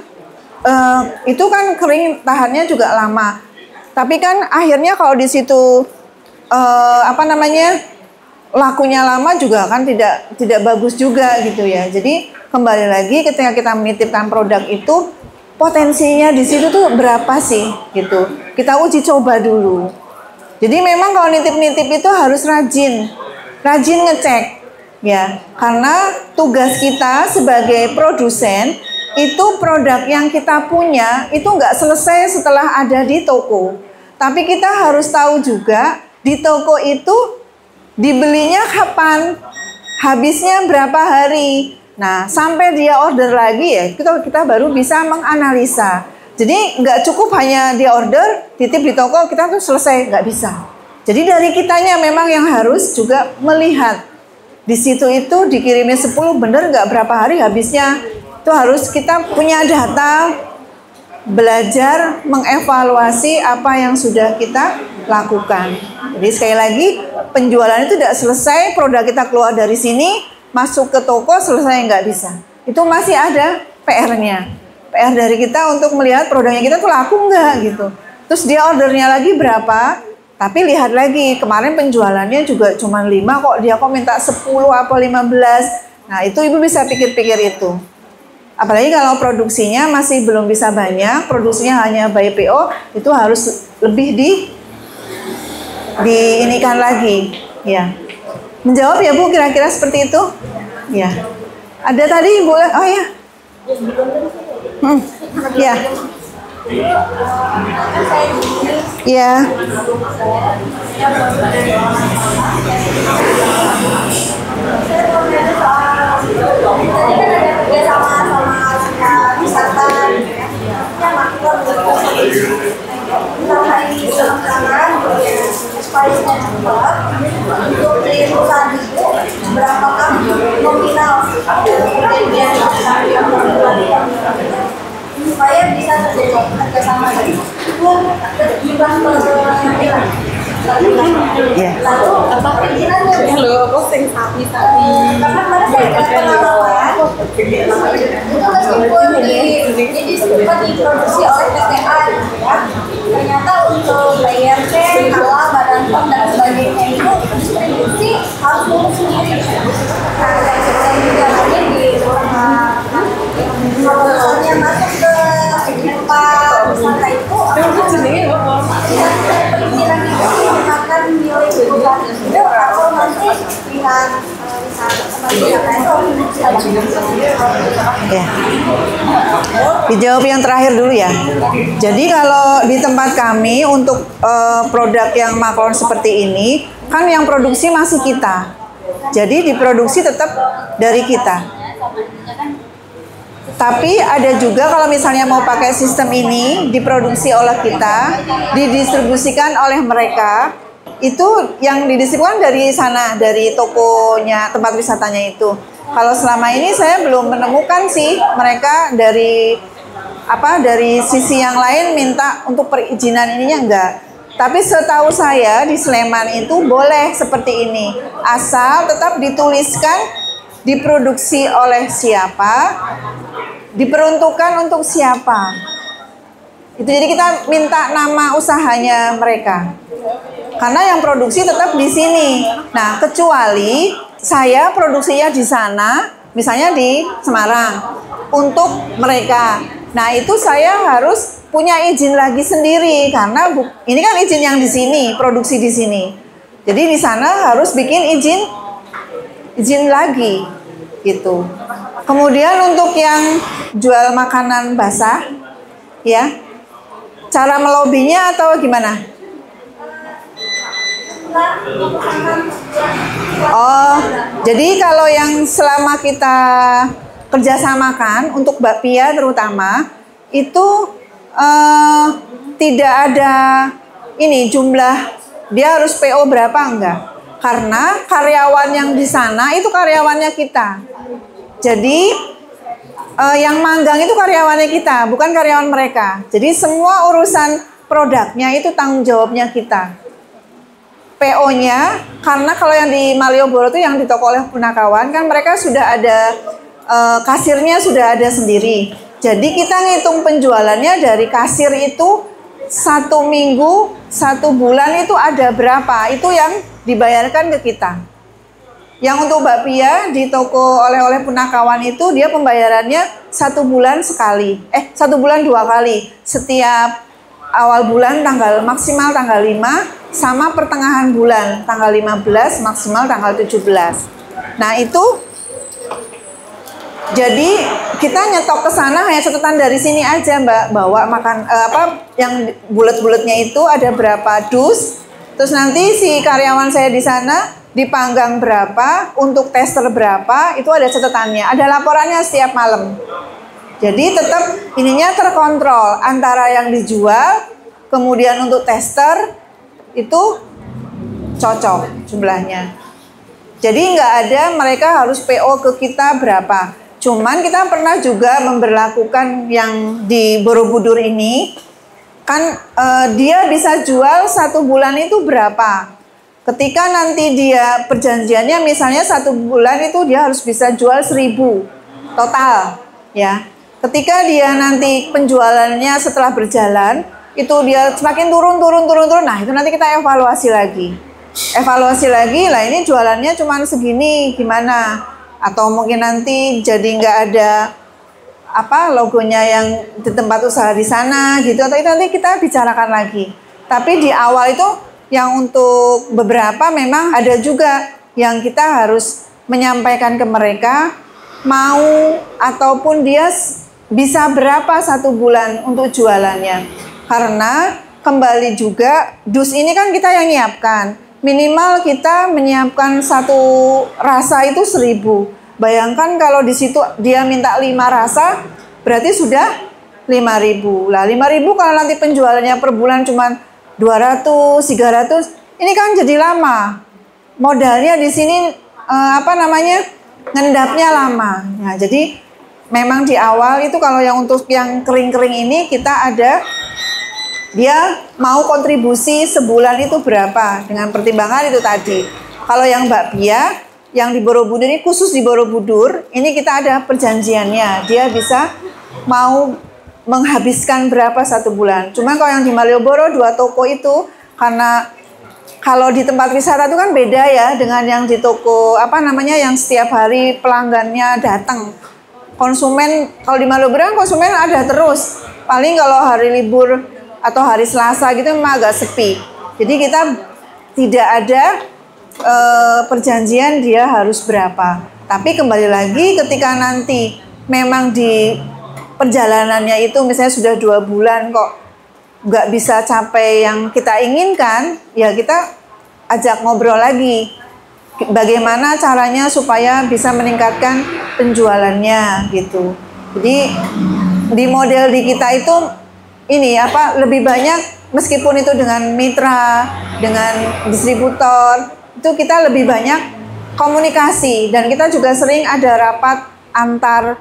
itu kan kering, tahannya juga lama. Tapi kan akhirnya kalau di situ lakunya lama juga kan tidak bagus juga gitu ya. Jadi kembali lagi ketika kita menitipkan produk itu potensinya di situ tuh berapa sih gitu. Kita uji coba dulu. Jadi memang kalau nitip-nitip itu harus rajin ngecek ya. Karena tugas kita sebagai produsen itu produk yang kita punya itu nggak selesai setelah ada di toko. Tapi kita harus tahu juga di toko itu dibelinya kapan, habisnya berapa hari. Nah, sampai dia order lagi ya, kita baru bisa menganalisa. Jadi nggak cukup hanya dia order, titip di toko, kita tuh selesai, nggak bisa. Jadi dari kitanya memang yang harus juga melihat. Di situ itu dikirimin 10, bener nggak berapa hari habisnya. Itu harus kita punya data, belajar mengevaluasi apa yang sudah kita lakukan. Jadi sekali lagi, penjualan itu tidak selesai, produk kita keluar dari sini, masuk ke toko, selesai, nggak bisa. Itu masih ada PR-nya. PR dari kita untuk melihat produknya kita tuh laku nggak gitu. Terus dia ordernya lagi berapa, tapi lihat lagi, kemarin penjualannya juga cuma 5 kok, dia kok minta 10 apa 15. Nah itu Ibu bisa pikir-pikir itu. Apalagi kalau produksinya masih belum bisa banyak, produksinya hanya by PO, itu harus lebih diinikan lagi, ya. Menjawab ya Bu, kira-kira seperti itu, ya. Ada tadi Bu, oh ya, ya, ya. Berapakah nominal supaya bisa terjadi kerjasama itu jumlah penghasilan. Lalu apa pikirannya? Karena pada saya pengalaman itu meskipun diproduksi oleh PTA ya, ternyata untuk bayar halal, badan pom dan sebagainya itu distribusi harus ngurus sendiri. Nah, saya juga lagi di kalau misalnya masuk ke tempat wisata itu perizinan itu menggunakan nilai kebutuhan itu atau nanti pihak Ya. Dijawab yang terakhir dulu ya. Jadi kalau di tempat kami untuk produk yang maklon seperti ini, kan yang produksi masih kita. Jadi diproduksi tetap dari kita. Tapi ada juga kalau misalnya mau pakai sistem ini, diproduksi oleh kita, didistribusikan oleh mereka, itu yang didistribusikan dari sana, dari tokonya, tempat wisatanya itu. Kalau selama ini saya belum menemukan sih mereka dari sisi yang lain minta untuk perizinan ininya enggak. Tapi setahu saya di Sleman itu boleh seperti ini, asal tetap dituliskan diproduksi oleh siapa, diperuntukkan untuk siapa. Itu jadi kita minta nama usahanya mereka. Karena yang produksi tetap di sini. Nah, kecuali saya produksinya di sana, misalnya di Semarang, untuk mereka. Nah, itu saya harus punya izin lagi sendiri karena ini kan izin yang di sini, produksi di sini. Jadi di sana harus bikin izin lagi, gitu. Kemudian untuk yang jual makanan basah, ya. Cara melobinya atau gimana? Oh, jadi kalau yang selama kita kerjasamakan untuk bakpia terutama itu tidak ada ini jumlah dia harus PO berapa enggak? Karena karyawan yang di sana itu karyawannya kita. Jadi yang manggang itu karyawannya kita, bukan karyawan mereka. Jadi semua urusan produknya itu tanggung jawabnya kita. PO-nya, karena kalau yang di Malioboro itu yang ditoko oleh Punakawan, kan mereka sudah ada kasirnya sudah ada sendiri. Jadi kita ngitung penjualannya dari kasir itu 1 minggu, 1 bulan itu ada berapa, itu yang dibayarkan ke kita. Yang untuk bakpia di toko oleh-oleh Punakawan itu dia pembayarannya 1 bulan sekali. 1 bulan 2 kali. Setiap awal bulan maksimal tanggal 5 sama pertengahan bulan tanggal 15 maksimal tanggal 17. Nah, itu jadi kita nyetok ke sana hanya catatan dari sini aja, Mbak. Bawa makan yang bulat-bulatnya itu ada berapa dus. Terus nanti si karyawan saya di sana dipanggang berapa, untuk tester berapa, itu ada catatannya, ada laporannya setiap malam. Jadi tetap ininya terkontrol antara yang dijual, kemudian untuk tester itu cocok jumlahnya. Jadi nggak ada mereka harus PO ke kita berapa. Cuman kita pernah juga memberlakukan yang di Borobudur ini, kan dia bisa jual 1 bulan itu berapa. Ketika nanti dia perjanjiannya misalnya 1 bulan itu dia harus bisa jual 1.000 total, ya. Ketika dia nanti penjualannya setelah berjalan itu dia semakin turun, nah itu nanti kita evaluasi lagi. Lah ini jualannya cuma segini gimana? Atau mungkin nanti jadi nggak ada logonya yang di tempat usaha di sana gitu, atau itu nanti kita bicarakan lagi. Tapi di awal itu yang untuk beberapa memang ada juga yang kita harus menyampaikan ke mereka mau ataupun dia bisa berapa 1 bulan untuk jualannya. Karena kembali juga dus ini kan kita yang nyiapkan. Minimal kita menyiapkan 1 rasa itu 1.000. Bayangkan kalau di situ dia minta 5 rasa berarti sudah 5.000. Lah 5.000 kalau nanti penjualannya per bulan cuma 200, 300, ini kan jadi lama. Modalnya di sini ngendapnya lama. Nah, jadi memang di awal itu kalau yang untuk yang kering-kering ini kita ada dia mau kontribusi sebulan itu berapa dengan pertimbangan itu tadi. Kalau yang bakpia yang di Borobudur ini khusus di Borobudur, ini kita ada perjanjiannya. Dia bisa mau menghabiskan berapa 1 bulan. Cuma kalau yang di Malioboro 2 toko itu, karena kalau di tempat wisata itu kan beda ya dengan yang di toko yang setiap hari pelanggannya datang. Konsumen kalau di Malioboro konsumen ada terus. Paling kalau hari libur atau hari Selasa gitu memang agak sepi. Jadi kita tidak ada perjanjian dia harus berapa. Tapi kembali lagi ketika nanti memang di perjalanannya itu misalnya sudah 2 bulan kok nggak bisa capai yang kita inginkan, ya kita ajak ngobrol lagi bagaimana caranya supaya bisa meningkatkan penjualannya gitu. Jadi di model di kita itu ini lebih banyak meskipun itu dengan mitra, dengan distributor, itu kita lebih banyak komunikasi dan kita juga sering ada rapat antar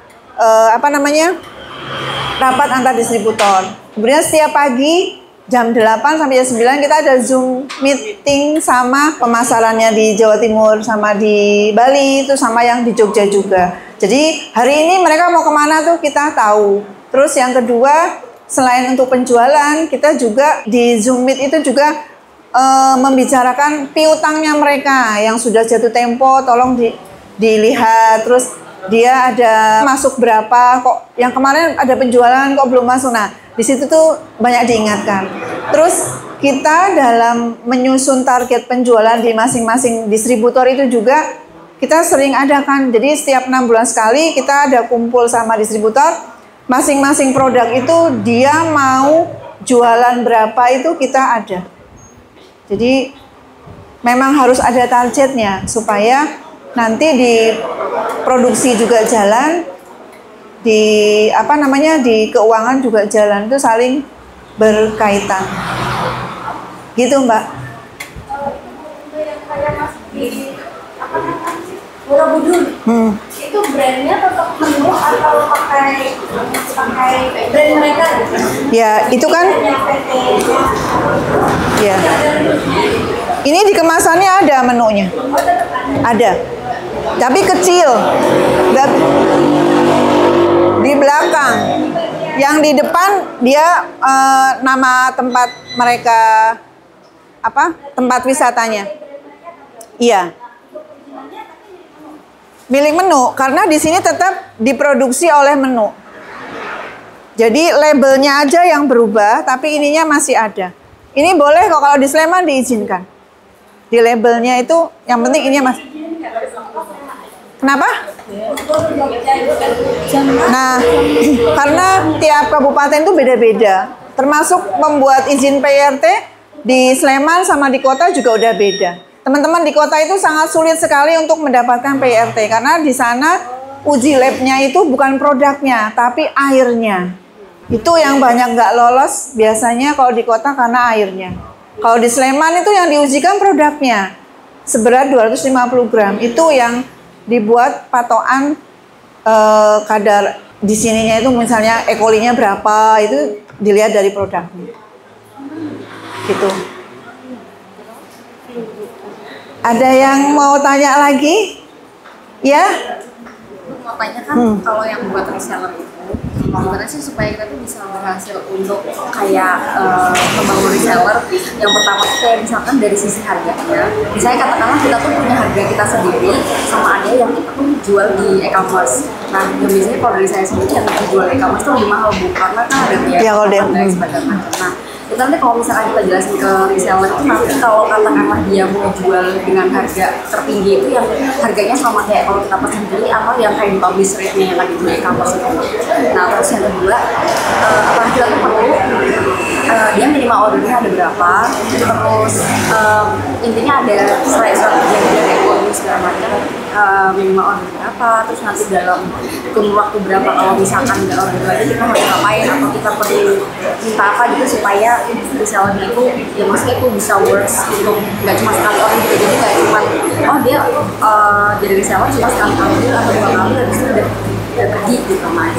rapat antar distributor. Kemudian setiap pagi jam 8 sampai jam 9 kita ada Zoom meeting sama pemasarannya di Jawa Timur, sama di Bali, itu sama yang di Jogja juga. Jadi hari ini mereka mau kemana tuh kita tahu. Terus yang kedua, selain untuk penjualan, kita juga di Zoom Meet itu juga membicarakan piutangnya mereka yang sudah jatuh tempo, tolong dilihat. Terus dia ada masuk berapa, kok yang kemarin ada penjualan kok belum masuk. Nah, di situ tuh banyak diingatkan. Terus kita dalam menyusun target penjualan di masing-masing distributor itu juga kita sering adakan. Jadi setiap 6 bulan sekali kita ada kumpul sama distributor, masing-masing produk itu dia mau jualan berapa itu kita ada. Jadi memang harus ada targetnya supaya nanti di produksi juga jalan, di di keuangan juga jalan, itu saling berkaitan. Gitu, Mbak. Yang kayak Mas di Borobudur. Itu brandnya tetap menu atau pakai brand mereka? Ya, itu kan. Ya. Ini di kemasannya ada menunya. Ada. Tapi kecil. Di belakang. Yang di depan dia nama tempat mereka tempat wisatanya. Iya. Milik menu, karena di sini tetap diproduksi oleh menu. Jadi labelnya aja yang berubah, tapi ininya masih ada. Ini boleh kok kalau di Sleman diizinkan. Di labelnya itu, yang penting ininya masih. Kenapa? Nah, karena tiap kabupaten itu beda-beda. Termasuk membuat izin PRT di Sleman sama di kota juga udah beda. Teman-teman di kota itu sangat sulit sekali untuk mendapatkan PRT karena di sana uji labnya itu bukan produknya, tapi airnya. Itu yang banyak nggak lolos biasanya kalau di kota karena airnya. Kalau di Sleman itu yang diujikan produknya seberat 250 gram. Itu yang dibuat patokan kadar di sininya itu misalnya E. coli-nya berapa, itu dilihat dari produknya. Gitu. Ada yang mau tanya lagi? Ya? Mau tanya kan kalau yang buat reseller itu gimana sih supaya kita tuh bisa berhasil untuk kayak membangun reseller? Yang pertama tuh kayak misalkan dari sisi harganya. Misalnya katakanlah kita tuh punya harga kita sendiri sama ada yang kita tuh jual di e-commerce. Nah, yang biasanya kalau dari saya sendiri yang dijual e-commerce tuh lebih mahal Bu, karena kan ada biaya dan sebagainya. Nah, itu nanti kalau misalkan kita jelasin ke reseller itu nanti kalau katakanlah dia mau jual dengan harga tertinggi itu yang harganya sama kayak kalau kita pesan sendiri atau yang kayak di publish rate-nya yang tadi di e-commerce itu. Nah terus yang kedua, kita tuh perlu dia minimal ordernya ada berapa, terus intinya ada strategi yang ekonomi segala macam, minimal order berapa, terus nanti dalam kurun waktu berapa kalau misalkan nggak order lagi kita harus ngapain atau kita perlu minta apa gitu supaya reseller itu ya maksudnya itu bisa works untuk nggak cuma sekali order gitu, jadi kayak cuma dia jadi reseller cuma sekali ambil atau 2 kali habis itu udah pergi gitu mah.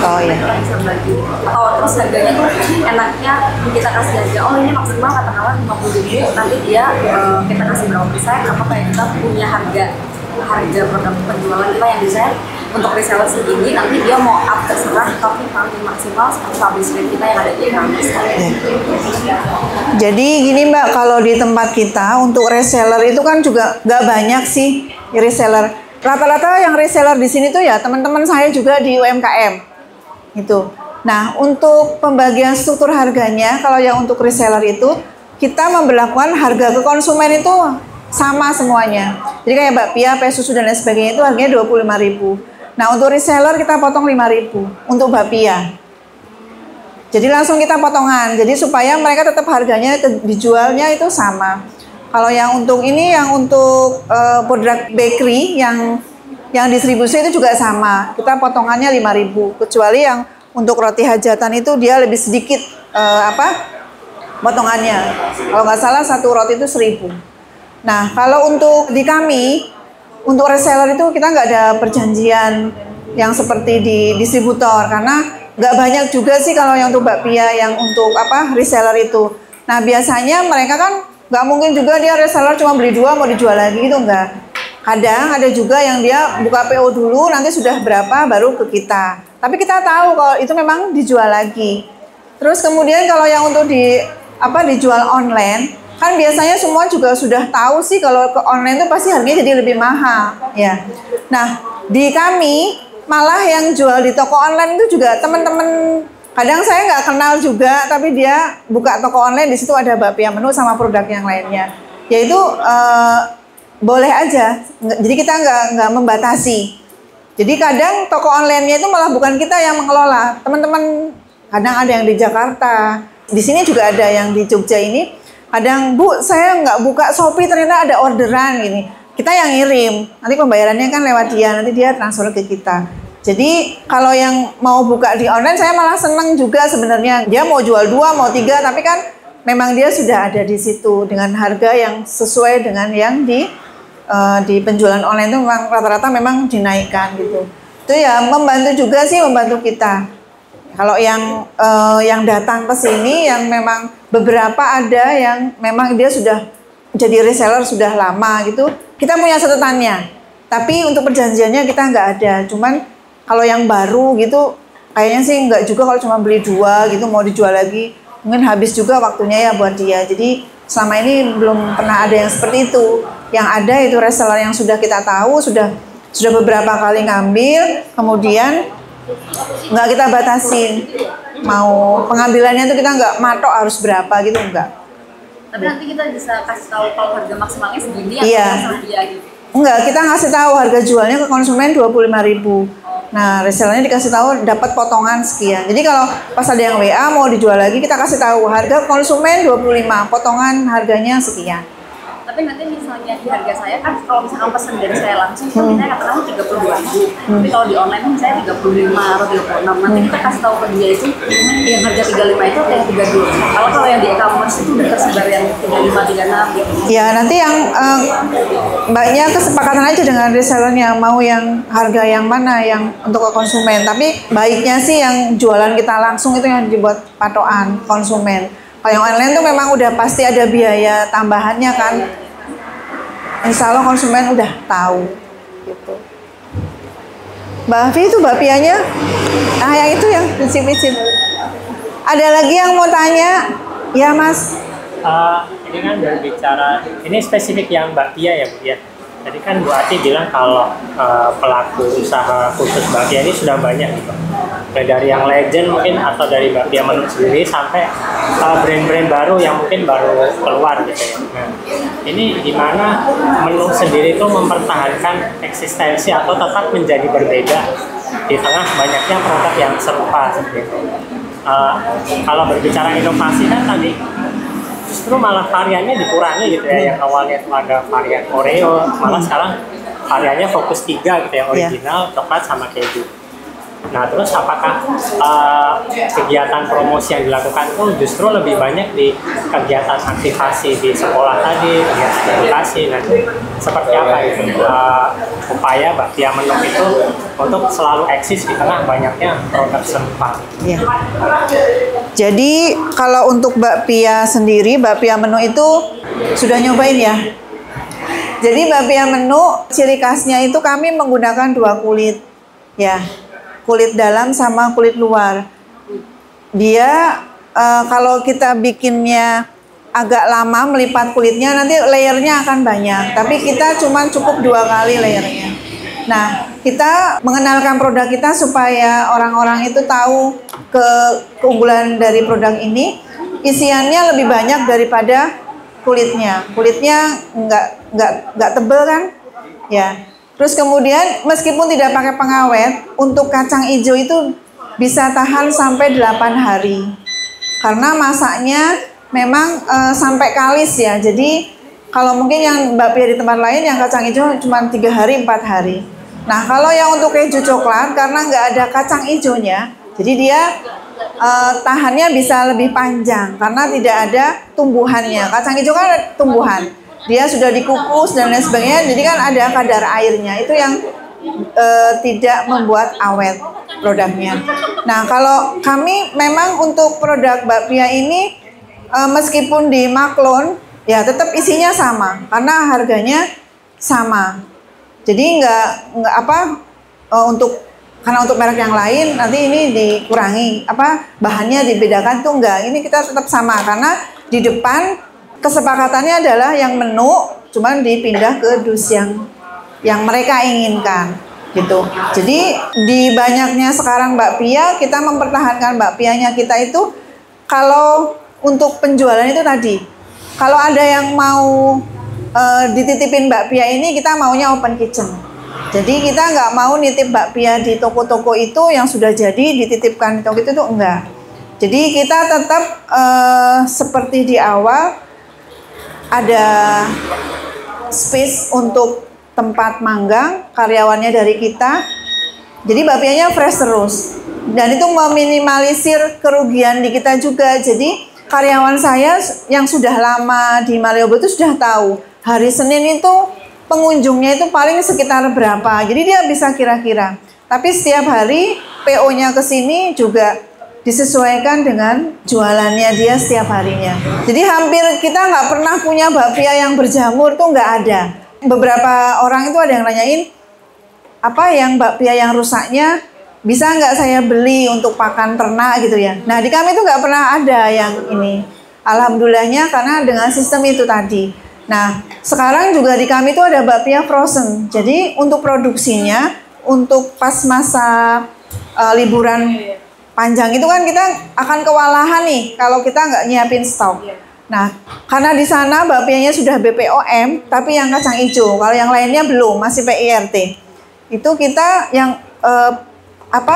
Oh iya. Terus harganya tuh enaknya kita kasih harga ini maksimal katakanlah 50.000, nanti dia kita kasih berapa persen apa kayak kita punya harga produk penjualan kita yang desain untuk reseller segini, nanti dia mau up terserah tapi paling maksimal seperti publish rate kita yang ada di e-commerce. Jadi gini Mbak, kalau di tempat kita untuk reseller itu kan juga nggak banyak sih reseller. Rata-rata yang reseller di sini tuh ya teman-teman saya juga di UMKM itu. Nah untuk pembagian struktur harganya, kalau yang untuk reseller itu kita memberlakukan harga ke konsumen itu sama semuanya. Jadi kayak bakpia, susu dan lain sebagainya itu harganya 25.000. Nah untuk reseller kita potong 5.000 untuk bakpia. Jadi langsung kita potongan. Jadi supaya mereka tetap harganya dijualnya itu sama. Kalau yang untuk ini, yang untuk produk bakery yang distribusi itu juga sama. Kita potongannya 5.000. Kecuali yang untuk roti hajatan itu dia lebih sedikit potongannya. Kalau nggak salah satu roti itu 1.000. Nah, kalau untuk di kami, untuk reseller itu kita nggak ada perjanjian yang seperti di distributor, karena nggak banyak juga sih kalau yang untuk bakpia yang untuk reseller itu. Nah biasanya mereka kan nggak mungkin juga dia reseller cuma beli 2 mau dijual lagi gitu, enggak. Kadang ada juga yang dia buka PO dulu nanti sudah berapa baru ke kita. Tapi kita tahu kalau itu memang dijual lagi. Terus kemudian kalau yang untuk dijual online, kan biasanya semua juga sudah tahu sih kalau ke online itu pasti harganya jadi lebih mahal, ya. Nah, di kami malah yang jual di toko online itu juga teman-teman, kadang saya nggak kenal juga, tapi dia buka toko online, di situ ada bakpia menu sama produk yang lainnya. Yaitu boleh aja, jadi kita nggak membatasi. Jadi kadang toko online-nya itu malah bukan kita yang mengelola, teman-teman. Kadang ada yang di Jakarta, di sini juga ada yang di Jogja ini. Kadang, Bu, saya nggak buka Shopee, ternyata ada orderan gini. Kita yang ngirim, nanti pembayarannya kan lewat dia, nanti dia transfer ke kita. Jadi kalau yang mau buka di online, saya malah seneng juga sebenarnya. Dia mau jual 2, mau 3, tapi kan memang dia sudah ada di situ dengan harga yang sesuai dengan yang di penjualan online itu memang rata-rata memang dinaikkan gitu. Itu ya membantu juga sih, membantu kita. Kalau yang datang ke sini yang memang beberapa ada yang memang dia sudah jadi reseller sudah lama gitu, kita punya catatannya. Tapi untuk perjanjiannya kita nggak ada. Cuman kalau yang baru gitu kayaknya sih nggak juga, kalau cuma beli 2 gitu mau dijual lagi mungkin habis juga waktunya ya buat dia. Jadi selama ini belum pernah ada yang seperti itu. Yang ada itu reseller yang sudah kita tahu sudah beberapa kali ngambil, kemudian nggak kita batasin. Mau pengambilannya itu kita nggak matok harus berapa gitu, enggak. Tapi nanti kita bisa kasih tahu kalau harga maksimalnya segini Iya. atau dia gitu. Enggak, kita ngasih tahu harga jualnya ke konsumen 25.000. Nah, resellernya dikasih tahu dapat potongan sekian. Jadi kalau pas ada yang WA mau dijual lagi, kita kasih tahu harga konsumen 25, potongan harganya sekian. Tapi nanti misalnya di harga saya kan kalau misalkan pesan dari saya langsung kan kita katakan 32.000. Tapi kalau di online kan saya 35 atau 36. Nanti kita kasih tahu ke dia itu yang harga 35 itu atau yang 32. Kalau yang di e-commerce itu udah tersebar yang 35, 36 gitu. Ya, nanti yang mbaknya kesepakatan aja dengan resellernya mau yang harga yang mana yang untuk ke konsumen. Tapi baiknya sih yang jualan kita langsung itu yang dibuat patokan konsumen. Kalau yang online tuh memang udah pasti ada biaya tambahannya kan. Insya Allah konsumen udah tahu gitu. Mbak Afi itu bakpianya, yang itu yang prinsip-prinsip. Ada lagi yang mau tanya? Ya Mas. Ini kan berbicara, ini spesifik yang bakpia ya Bu ya. Tadi kan Bu Ati bilang kalau pelaku usaha khusus bakpia ini sudah banyak gitu. Dari yang legend mungkin atau dari bakpia menu sendiri sampai brand-brand baru yang mungkin baru keluar gitu ya. Nah, ini gimana menu sendiri itu mempertahankan eksistensi atau tetap menjadi berbeda di tengah banyaknya produk yang serupa seperti itu. Kalau berbicara inovasi kan tadi justru malah variannya dikurangi gitu ya. Yang awalnya itu ada varian Oreo, malah sekarang variannya fokus 3 gitu, yang original, coklat sama keju. Nah terus apakah kegiatan promosi yang dilakukan itu justru lebih banyak di kegiatan aktivasi di sekolah tadi, kegiatan edukasi, nah seperti apa itu upaya bakpia menu itu untuk selalu eksis di tengah banyaknya produk serupa? Ya. Jadi kalau untuk bakpia sendiri, bakpia menu itu sudah nyobain ya. Jadi bakpia menu ciri khasnya itu kami menggunakan 2 kulit, ya. Kulit dalam sama kulit luar. Dia kalau kita bikinnya agak lama melipat kulitnya, nanti layernya akan banyak. Tapi kita cuma cukup 2 kali layernya. Nah, kita mengenalkan produk kita supaya orang-orang itu tahu keunggulan dari produk ini. Isiannya lebih banyak daripada kulitnya. Kulitnya nggak tebel kan? Ya. Terus kemudian meskipun tidak pakai pengawet, untuk kacang hijau itu bisa tahan sampai 8 hari. Karena masaknya memang sampai kalis ya. Jadi kalau mungkin yang bakpia di tempat lain yang kacang hijau cuma 3 hari, 4 hari. Nah kalau yang untuk keju coklat karena nggak ada kacang hijaunya, jadi dia tahannya bisa lebih panjang karena tidak ada tumbuhannya. Kacang hijau kan ada tumbuhan. Dia sudah dikukus dan lain sebagainya, jadi kan ada kadar airnya, itu yang tidak membuat awet. produknya. Nah, kalau kami memang untuk produk bakpia ini meskipun di Maklon ya tetap isinya sama karena harganya sama. Jadi nggak karena untuk merek yang lain nanti ini dikurangi bahannya dibedakan tuh enggak. Ini kita tetap sama karena di depan kesepakatannya adalah yang menu cuman dipindah ke dus yang mereka inginkan gitu. Jadi di banyaknya sekarang bakpia kita mempertahankan bakpianya kita itu kalau untuk penjualan itu tadi. Kalau ada yang mau dititipin bakpia ini kita maunya open kitchen. Jadi kita nggak mau nitip bakpia di toko-toko itu yang sudah jadi dititipkan di toko itu tuh enggak. Jadi kita tetap seperti di awal ada space untuk tempat manggang, karyawannya dari kita. Jadi bakpianya fresh terus. Dan itu meminimalisir kerugian di kita juga. Jadi karyawan saya yang sudah lama di Malioboro itu sudah tahu hari Senin itu pengunjungnya itu paling sekitar berapa. Jadi dia bisa kira-kira. Tapi setiap hari PO-nya ke sini juga disesuaikan dengan jualannya dia setiap harinya. Jadi hampir kita nggak pernah punya bakpia yang berjamur tuh nggak ada. Beberapa orang itu ada yang nanyain apa yang bakpia yang rusaknya bisa nggak saya beli untuk pakan ternak gitu ya. Nah di kami itu nggak pernah ada yang ini. Alhamdulillahnya karena dengan sistem itu tadi. Nah sekarang juga di kami itu ada bakpia frozen. Jadi untuk produksinya untuk pas masa liburan panjang itu kan kita akan kewalahan nih kalau kita nggak nyiapin stok. Nah, karena di sana bakpianya sudah BPOM, tapi yang kacang hijau, kalau yang lainnya belum, masih PIRT. Itu kita yang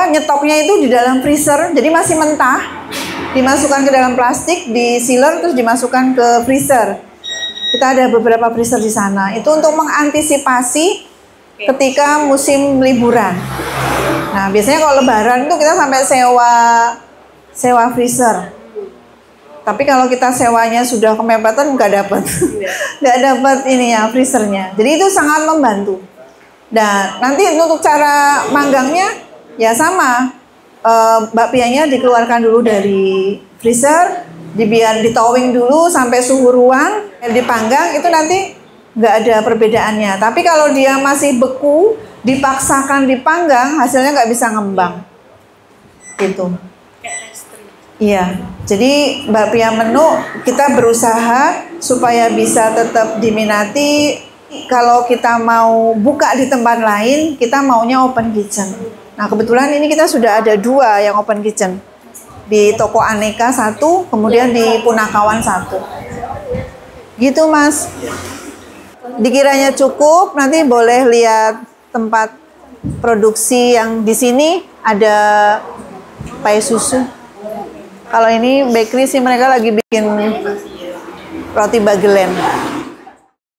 nyetoknya itu di dalam freezer, jadi masih mentah, dimasukkan ke dalam plastik, di sealer terus dimasukkan ke freezer. Kita ada beberapa freezer di sana. Itu untuk mengantisipasi ketika musim liburan. Nah, biasanya kalau Lebaran itu kita sampai sewa freezer. Tapi kalau kita sewanya sudah kemepeten nggak dapat, nggak dapat ininya freezernya. Jadi itu sangat membantu. Dan nanti untuk cara manggangnya ya sama, bakpianya dikeluarkan dulu dari freezer, dibiar ditowing dulu sampai suhu ruang, dipanggang itu nanti nggak ada perbedaannya. Tapi kalau dia masih beku, dipaksakan dipanggang, hasilnya nggak bisa ngembang. Gitu. Iya, jadi bakpia menu kita berusaha supaya bisa tetap diminati. Kalau kita mau buka di tempat lain, kita maunya open kitchen. Nah kebetulan ini kita sudah ada 2 yang open kitchen. Di toko Aneka 1, kemudian di Punakawan 1. Gitu Mas. Dikiranya cukup, nanti boleh lihat tempat produksi yang di sini ada pai susu. Kalau ini bakery sih mereka lagi bikin roti bagelen.